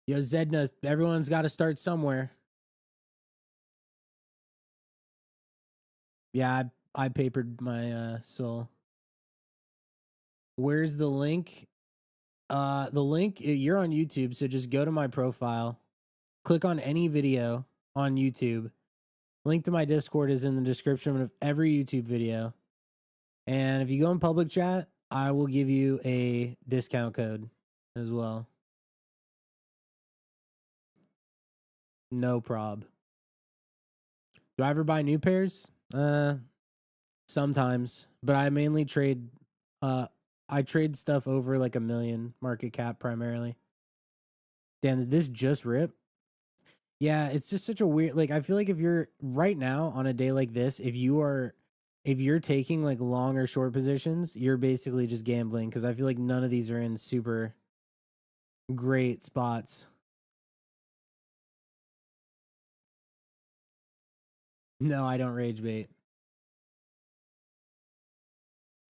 A: Yo, Zedna, everyone's got to start somewhere. Yeah, I papered my soul. Where's the link? The link, you're on YouTube, so just go to my profile, click on any video on YouTube. Link to my Discord is in the description of every YouTube video. And if you go in public chat, I will give you a discount code as well. No prob. Do I ever buy new pairs? Sometimes, but I mainly trade. I trade stuff over like 1 million market cap primarily. Damn, did this just rip? Yeah, it's just such a weird. Like, I feel like if you're right now on a day like this, if you're taking like long or short positions, you're basically just gambling because I feel like none of these are in super great spots. No, I don't rage bait.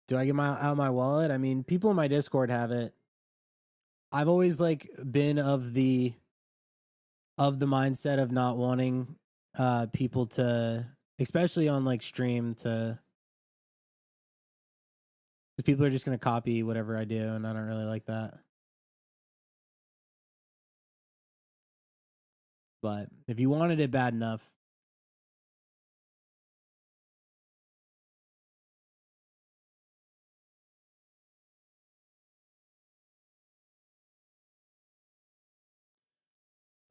A: Do I get out my wallet? I mean, people in my Discord have it. I've always like been of the mindset of not wanting people to, especially on like stream, to, because people are just gonna copy whatever I do, and I don't really like that. But if you wanted it bad enough,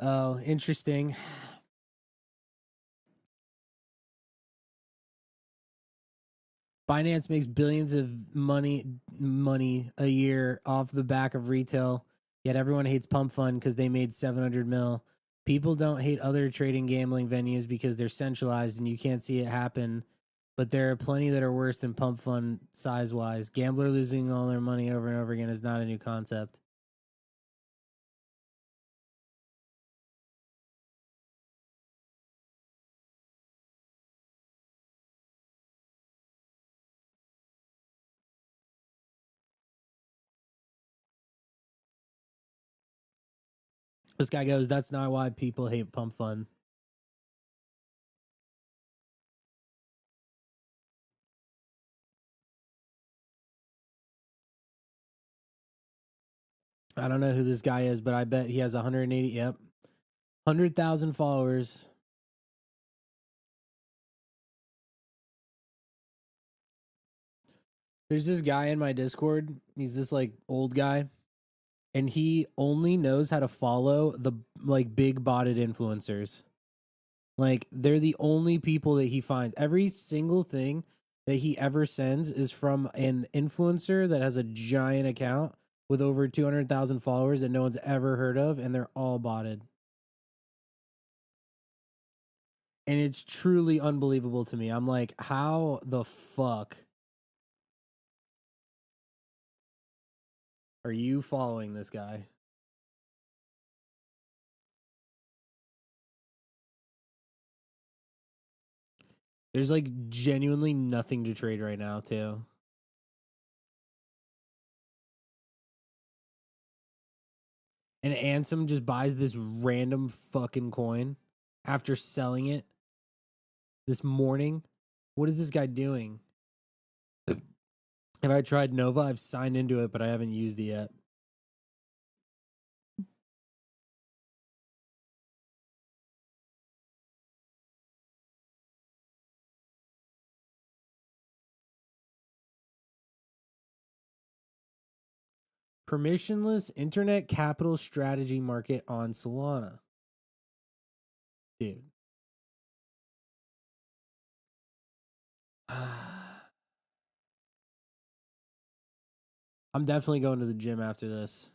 A: oh, interesting. Binance makes billions of money a year off the back of retail, yet everyone hates Pump Fund because they made 700 mil. People don't hate other trading gambling venues because they're centralized and you can't see it happen. But there are plenty that are worse than Pump Fund size wise. Gambler losing all their money over and over again is not a new concept. This guy goes, that's not why people hate Pump Fund. I don't know who this guy is, but I bet he has 180. Yep. 100,000 followers. There's this guy in my Discord. He's this like old guy, and he only knows how to follow the like big botted influencers. Like they're the only people that he finds. Every single thing that he ever sends is from an influencer that has a giant account with over 200,000 followers that no one's ever heard of, and they're all botted. And it's truly unbelievable to me. I'm like, how the fuck are you following this guy? There's like genuinely nothing to trade right now, too. And Ansem just buys this random fucking coin after selling it this morning. What is this guy doing? Have I tried Nova? I've signed into it, but I haven't used it yet. Permissionless internet capital strategy market on Solana. Dude. I'm definitely going to the gym after this.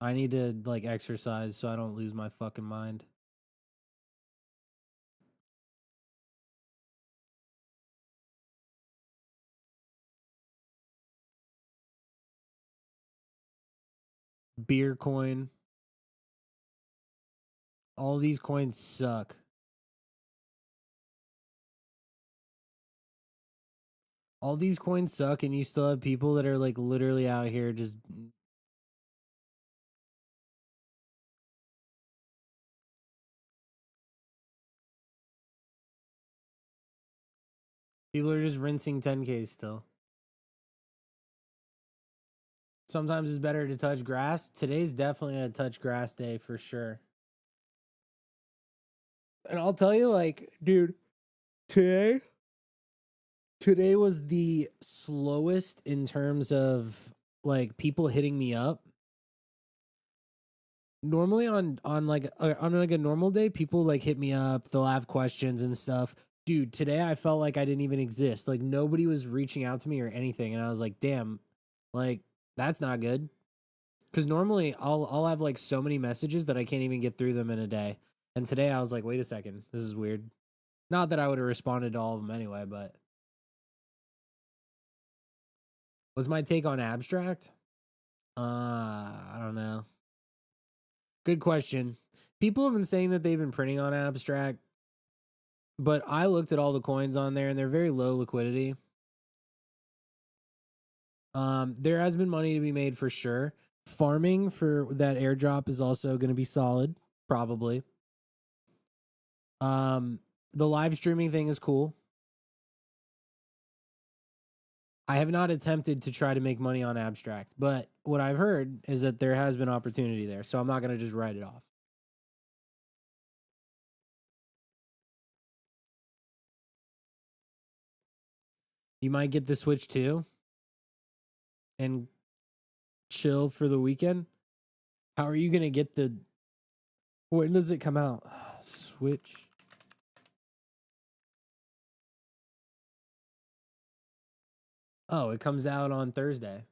A: I need to like exercise so I don't lose my fucking mind. Beer coin. All these coins suck. All these coins suck, and you still have people that are like literally out here just. People are just rinsing 10Ks still. Sometimes it's better to touch grass. Today's definitely a touch grass day for sure. And I'll tell you, like, dude, today Today was the slowest in terms of like people hitting me up. Normally on like a normal day, people like hit me up, they'll have questions and stuff. Dude, today I felt like I didn't even exist. Like nobody was reaching out to me or anything, and I was like, "Damn, like that's not good." Cuz normally I'll have like so many messages that I can't even get through them in a day. And today I was like, "Wait a second. This is weird." Not that I would have responded to all of them anyway, but was my take on abstract? I don't know. Good question. People have been saying that they've been printing on abstract, but I looked at all the coins on there and they're very low liquidity. There has been money to be made for sure. Farming for that airdrop is also going to be solid, probably. The live streaming thing is cool. I have not attempted to try to make money on abstract, but what I've heard is that there has been opportunity there, so I'm not going to just write it off. You might get the Switch too and chill for the weekend. How are you going to get the. When does it come out? Switch. Oh, it comes out on Thursday.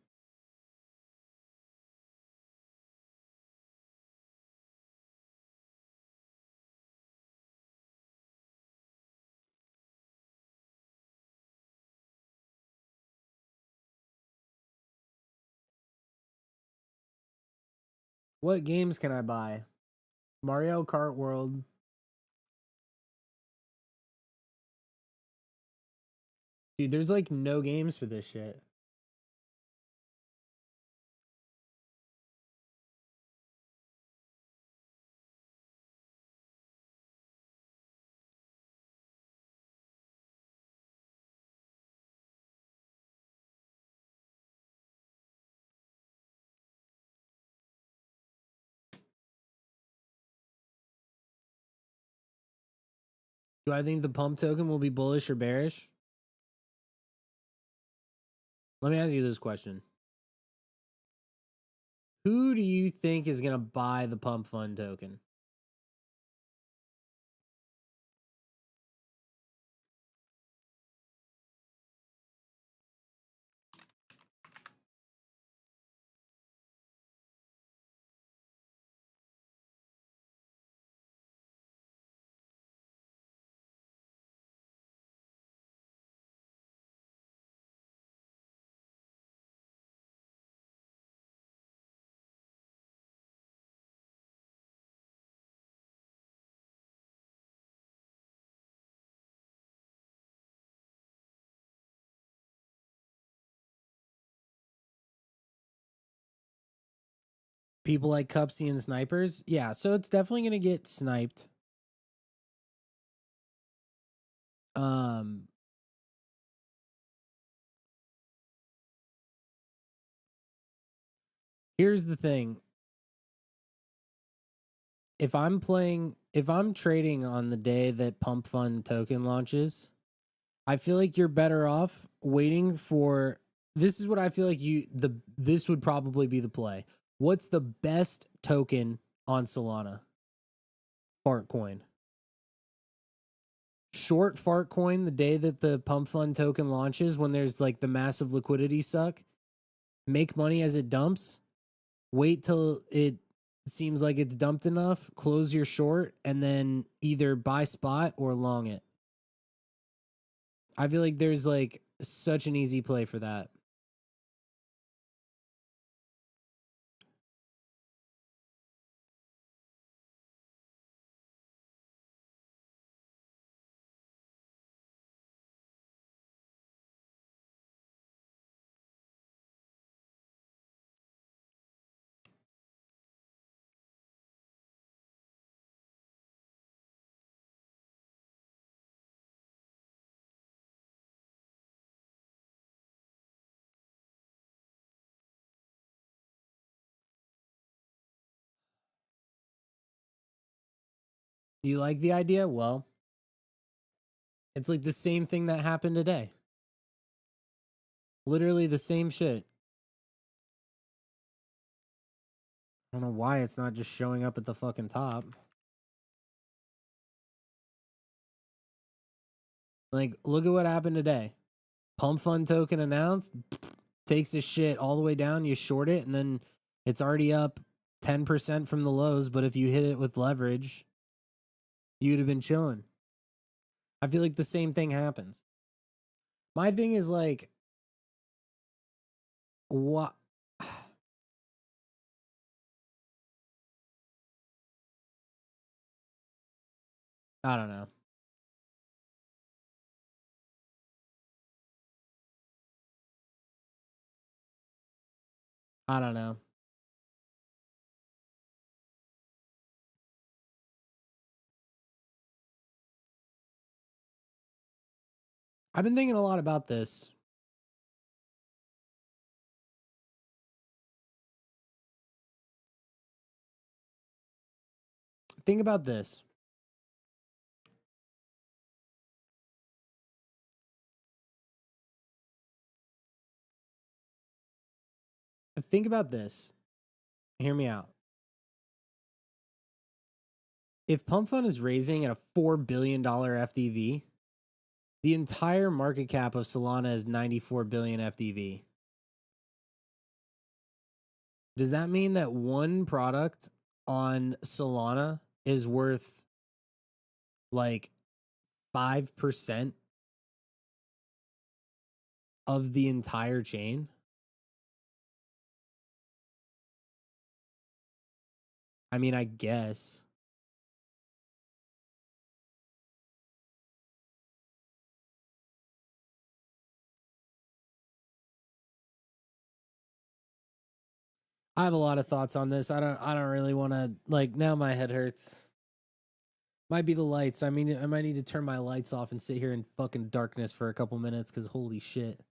A: What games can I buy? Mario Kart World. Dude, there's like no games for this shit. Do I think the pump token will be bullish or bearish? Let me ask you this question. Who do you think is going to buy the pump fund token? People like Cupsy and snipers? Yeah, so it's definitely going to get sniped. Um Here's the thing. If I'm trading on the day that pump fund token launches, I feel like you're better off waiting for. This is what I feel like this would probably be the play. What's the best token on Solana? Fart coin. Short fart coin the day that the pump fund token launches when there's like the massive liquidity suck. Make money as it dumps. Wait till it seems like it's dumped enough, close your short, and then either buy spot or long it. I feel like there's like such an easy play for that. Do you like the idea? Well, it's like the same thing that happened today. Literally the same shit. I don't know why it's not just showing up at the fucking top. Like, look at what happened today. Pump Fund token announced, takes this shit all the way down, you short it, and then it's already up 10% from the lows. But if you hit it with leverage, you'd have been chilling. I feel like the same thing happens. My thing is like, what? I don't know. I don't know. I've been thinking a lot about this. Think about this. Think about this. Hear me out. If Pump Fund is raising at a $4 billion FDV, the entire market cap of Solana is 94 billion FDV. Does that mean that one product on Solana is worth like 5% of the entire chain? I mean, I guess. I have a lot of thoughts on this. I don't really want to, like, now my head hurts. Might be the lights. I mean, I might need to turn my lights off and sit here in fucking darkness for a couple minutes because holy shit.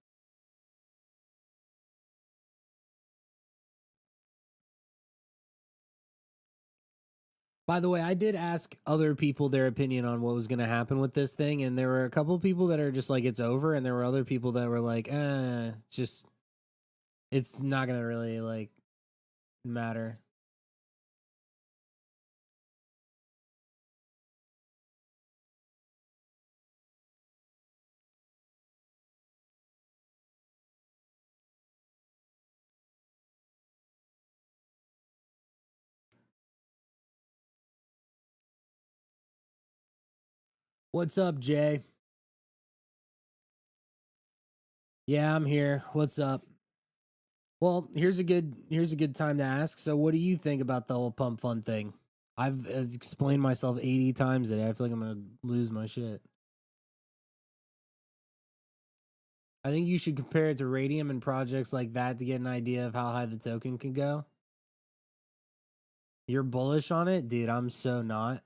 A: By the way, I did ask other people their opinion on what was going to happen with this thing, and there were a couple people that are just like, it's over, and there were other people that were like, just, it's not going to really, like, matter. What's up, Jay? Yeah, I'm here. What's up? Well, here's a good time to ask. So, what do you think about the whole Pump Fund thing? I've explained myself 80 times today. I feel like I'm gonna lose my shit. I think you should compare it to Radium and projects like that to get an idea of how high the token can go. You're bullish on it, dude. I'm so not.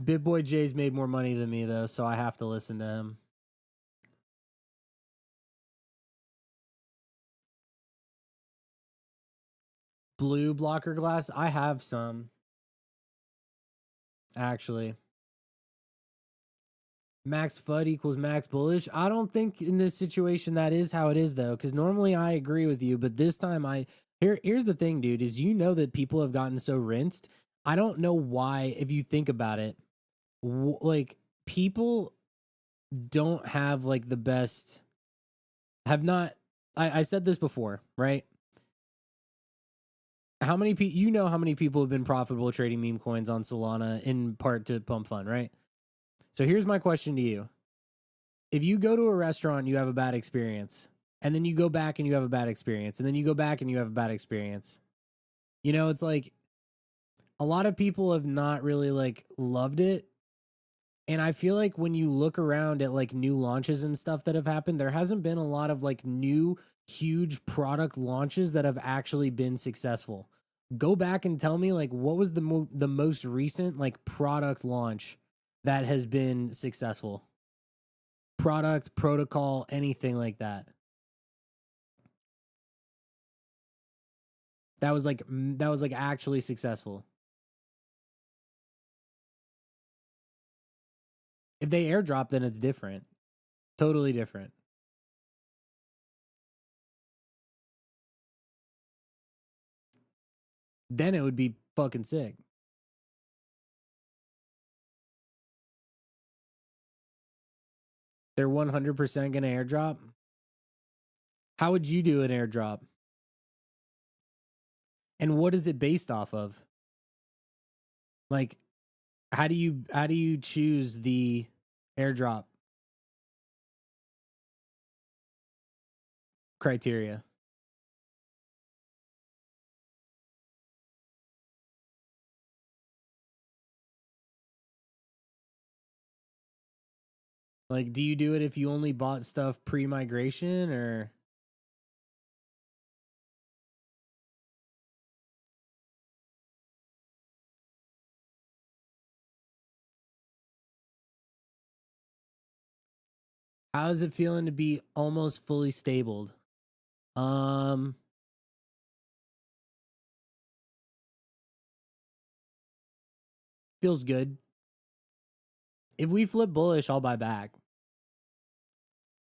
A: BitBoy Jay's made more money than me though, so I have to listen to him. Blue blocker glass, I have some. Actually. Max FUD equals max bullish. I don't think in this situation that is how it is though, because normally I agree with you, but this time here's the thing, dude, is you know that people have gotten so rinsed. I don't know why, if you think about it, like people don't have like the best, have not. I said this before, right? How many people, you know, how many people have been profitable trading meme coins on Solana in part to Pump Fund, right? So here's my question to you. If you go to a restaurant, you have a bad experience, and then you go back and you have a bad experience, and then you go back and you have a bad experience. You know, it's like a lot of people have not really like loved it. And I feel like when you look around at like new launches and stuff that have happened, there hasn't been a lot of like new huge product launches that have actually been successful. Go back and tell me like what was the most recent like product launch that has been successful? Product, protocol, anything like that. That was like actually successful. If they airdrop, then it's different. Totally different. Then it would be fucking sick. They're 100% gonna airdrop. How would you do an airdrop? And what is it based off of? Like, how do you choose the airdrop criteria? Like, do you do it if you only bought stuff pre-migration, or how's it feeling to be almost fully stabled? Feels good. If we flip bullish, I'll buy back.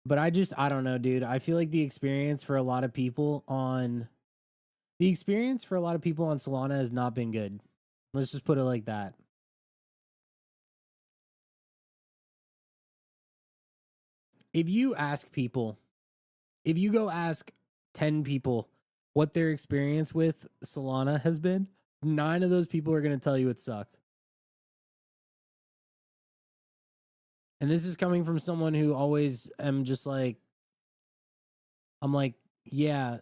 A: But I don't know, dude. I feel like the experience for a lot of people on Solana has not been good. Let's just put it like that. If you go ask 10 people what their experience with Solana has been, 9 of those people are going to tell you it sucked. And this is coming from someone who always am just like, I'm like, yeah,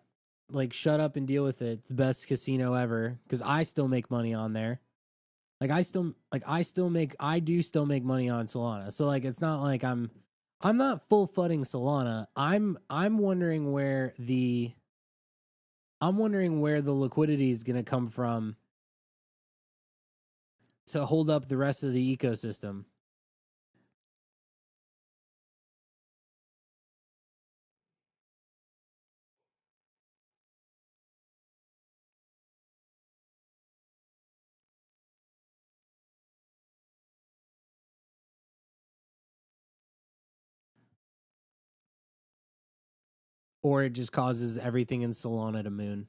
A: like shut up and deal with it. It's the best casino ever, because I still make money on there. I do still make money on Solana. So like it's not like I'm not full fudding Solana. I'm wondering where the liquidity is going to come from to hold up the rest of the ecosystem. Or it just causes everything in Solana to moon.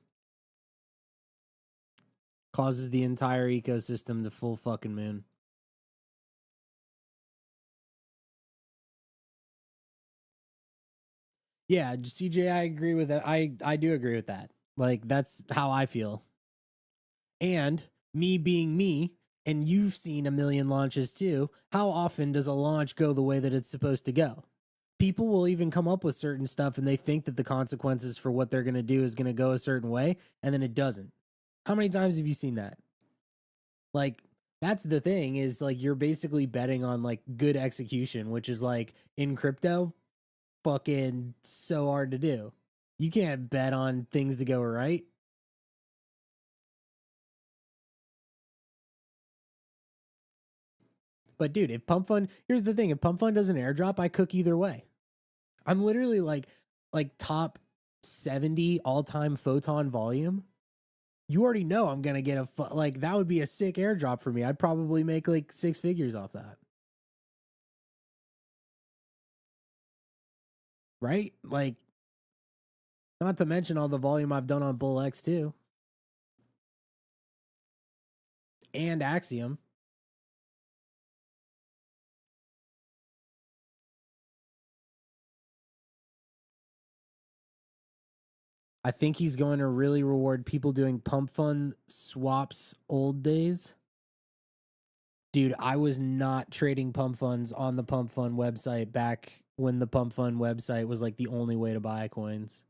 A: Causes the entire ecosystem to full fucking moon. Yeah, CJ, I agree with that. I do agree with that. Like that's how I feel. And me being me, and you've seen a million launches too, how often does a launch go the way that it's supposed to go? People will even come up with certain stuff and they think that the consequences for what they're going to do is going to go a certain way, and then it doesn't. How many times have you seen that? Like, that's the thing, is like you're basically betting on like good execution, which is like in crypto fucking so hard to do. You can't bet on things to go right. But dude, if Pump Fund, here's the thing, if Pump Fund does an airdrop, I cook either way. I'm literally like top 70 all-time photon volume. You already know I'm gonna get like that would be a sick airdrop for me. I'd probably make like 6 figures off that. Right? Like, not to mention all the volume I've done on Bull X too. And Axiom. I think he's going to really reward people doing pump fund swaps old days. Dude, I was not trading pump funds on the pump fund website back when the pump fund website was like the only way to buy coins.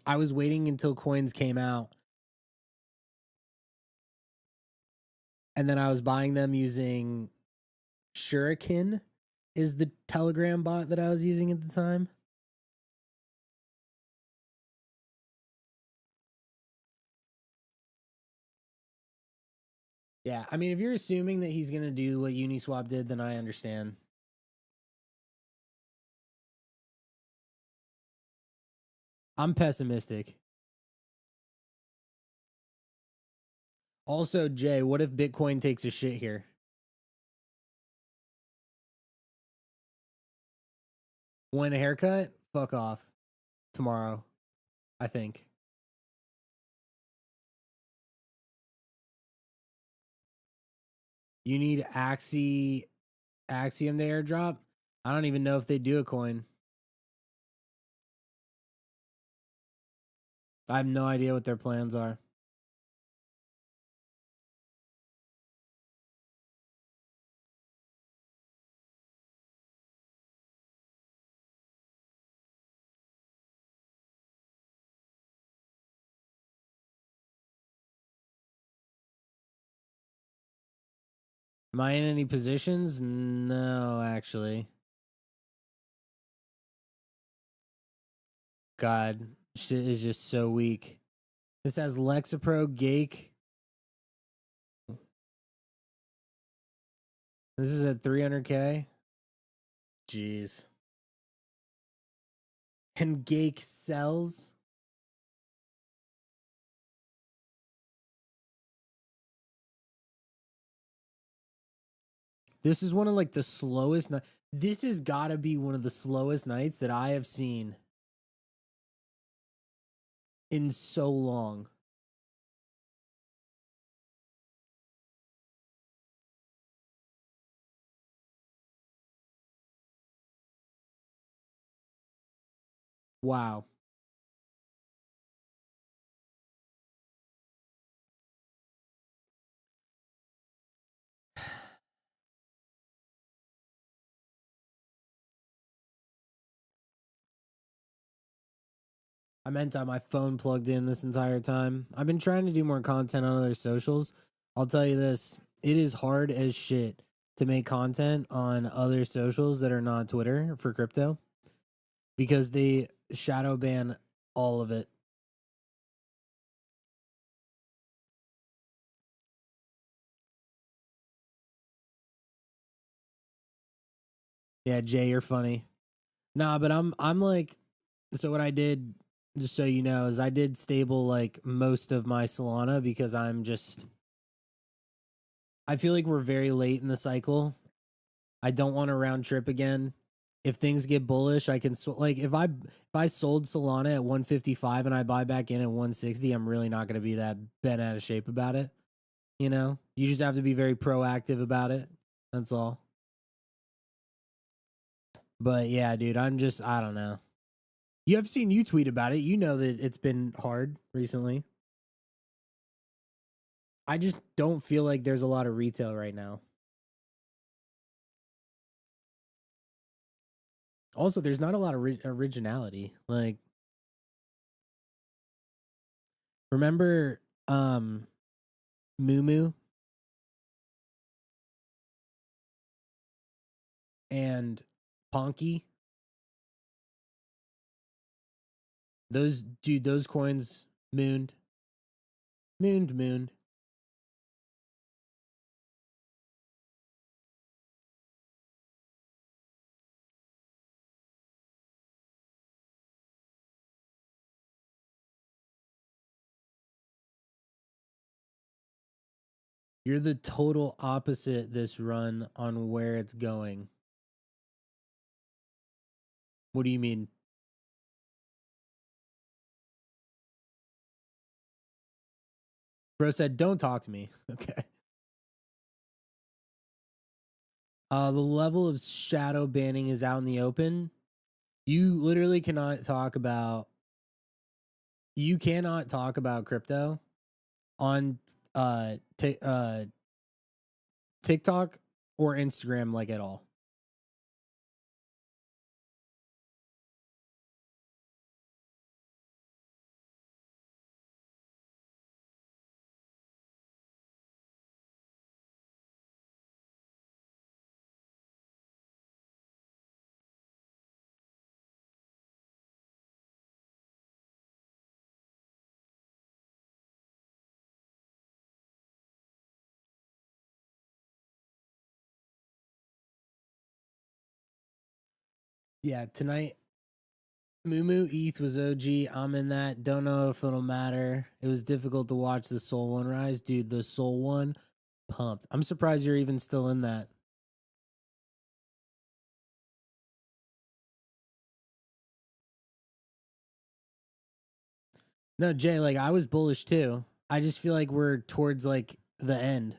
A: I was waiting until coins came out, and then I was buying them using Shuriken is the Telegram bot that I was using at the time. Yeah, I mean, if you're assuming that he's gonna do what Uniswap did, then I understand. I'm pessimistic. Also, Jay, what if Bitcoin takes a shit here? Want a haircut? Fuck off. Tomorrow, I think. You need Axiom to airdrop? I don't even know if they do a coin. I have no idea what their plans are. Am I in any positions? No, actually. God, shit is just so weak. This has Lexapro, Gake. This is at 300K. Jeez. And Gake sells. This is one of like the slowest. This has got to be one of the slowest nights that I have seen in so long. Wow. I meant to have my phone plugged in this entire time. I've been trying to do more content on other socials. I'll tell you this, it is hard as shit to make content on other socials that are not Twitter for crypto because they shadow ban all of it. Yeah, Jay, you're funny. Nah, but I'm like, so what I did, just so you know, is I did stable like most of my Solana because I feel like we're very late in the cycle. I don't want to round trip again. If things get bullish, I can like if I sold Solana at 155 and I buy back in at 160, I'm really not going to be that bent out of shape about it. You know, you just have to be very proactive about it. That's all. But yeah, dude, I don't know. You have seen you tweet about it. You know that it's been hard recently. I just don't feel like there's a lot of retail right now. Also, there's not a lot of originality. Like, remember, Moo and Ponky? Those coins mooned. You're the total opposite this run on where it's going. What do you mean? Bro said, "Don't talk to me." Okay. The level of shadow banning is out in the open. You literally cannot talk about. You cannot talk about crypto on TikTok or Instagram like at all. Yeah, tonight Moo ETH was OG. I'm in that. Don't know if it'll matter. It was difficult to watch the Soul one rise. Dude, the Soul one pumped. I'm surprised you're even still in that. No, Jay, like I was bullish too. I just feel like we're towards like the end.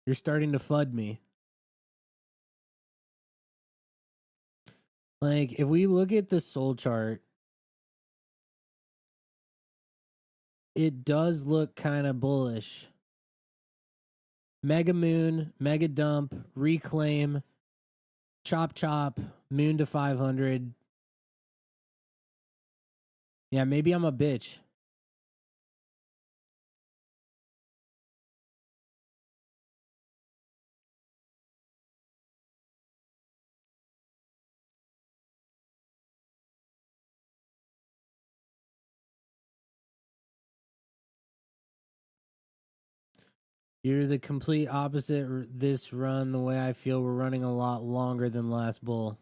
A: You're starting to FUD me. Like if we look at the Soul chart, it does look kind of bullish. Mega Moon, Mega Dump, Reclaim, Chop Chop, Moon to 500. Yeah, maybe I'm a bitch. You're the complete opposite this run. The way I feel we're running a lot longer than last bull.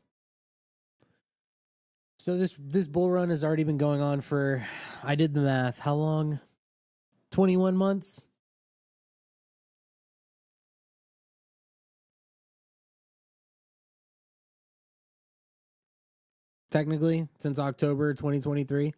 A: So this bull run has already been going on for, I did the math. How long? 21 months? Technically, since October 2023.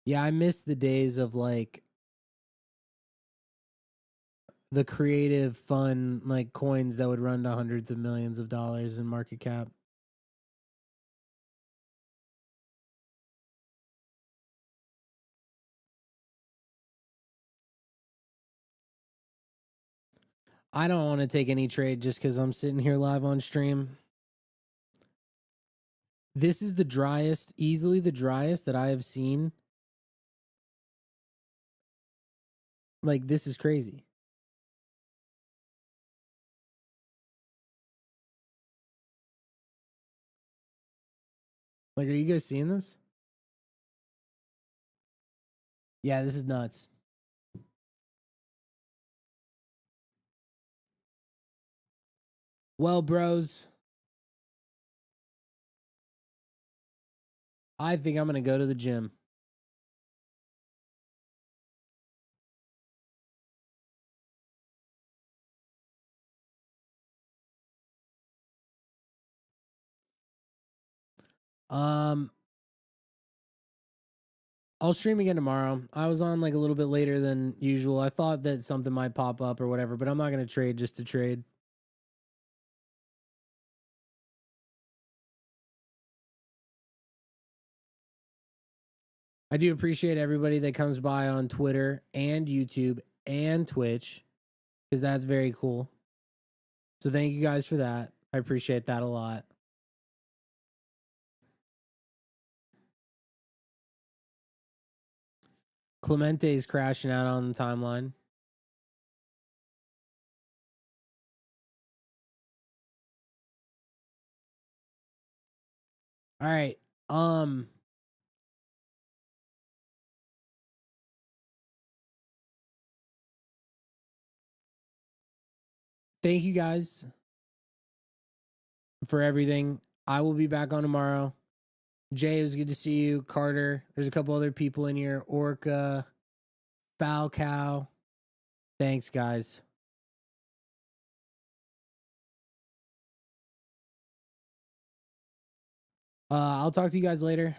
A: Yeah, I miss the days of like the creative, fun, like coins that would run to hundreds of millions of dollars in market cap. I don't want to take any trade just because I'm sitting here live on stream. This is the driest, easily the driest that I have seen. Like, this is crazy. Like, are you guys seeing this? Yeah, this is nuts. Well, bros, I think I'm going to go to the gym. I'll stream again tomorrow. I was on like a little bit later than usual. I thought that something might pop up or whatever, but I'm not going to trade just to trade. I do appreciate everybody that comes by on Twitter and YouTube and Twitch because that's very cool. So thank you guys for that. I appreciate that a lot. Clemente is crashing out on the timeline. All right. Thank you guys for everything. I will be back on tomorrow. Jay, it was good to see you. Carter, there's a couple other people in here. Orca, Falcow. Thanks, guys. I'll talk to you guys later.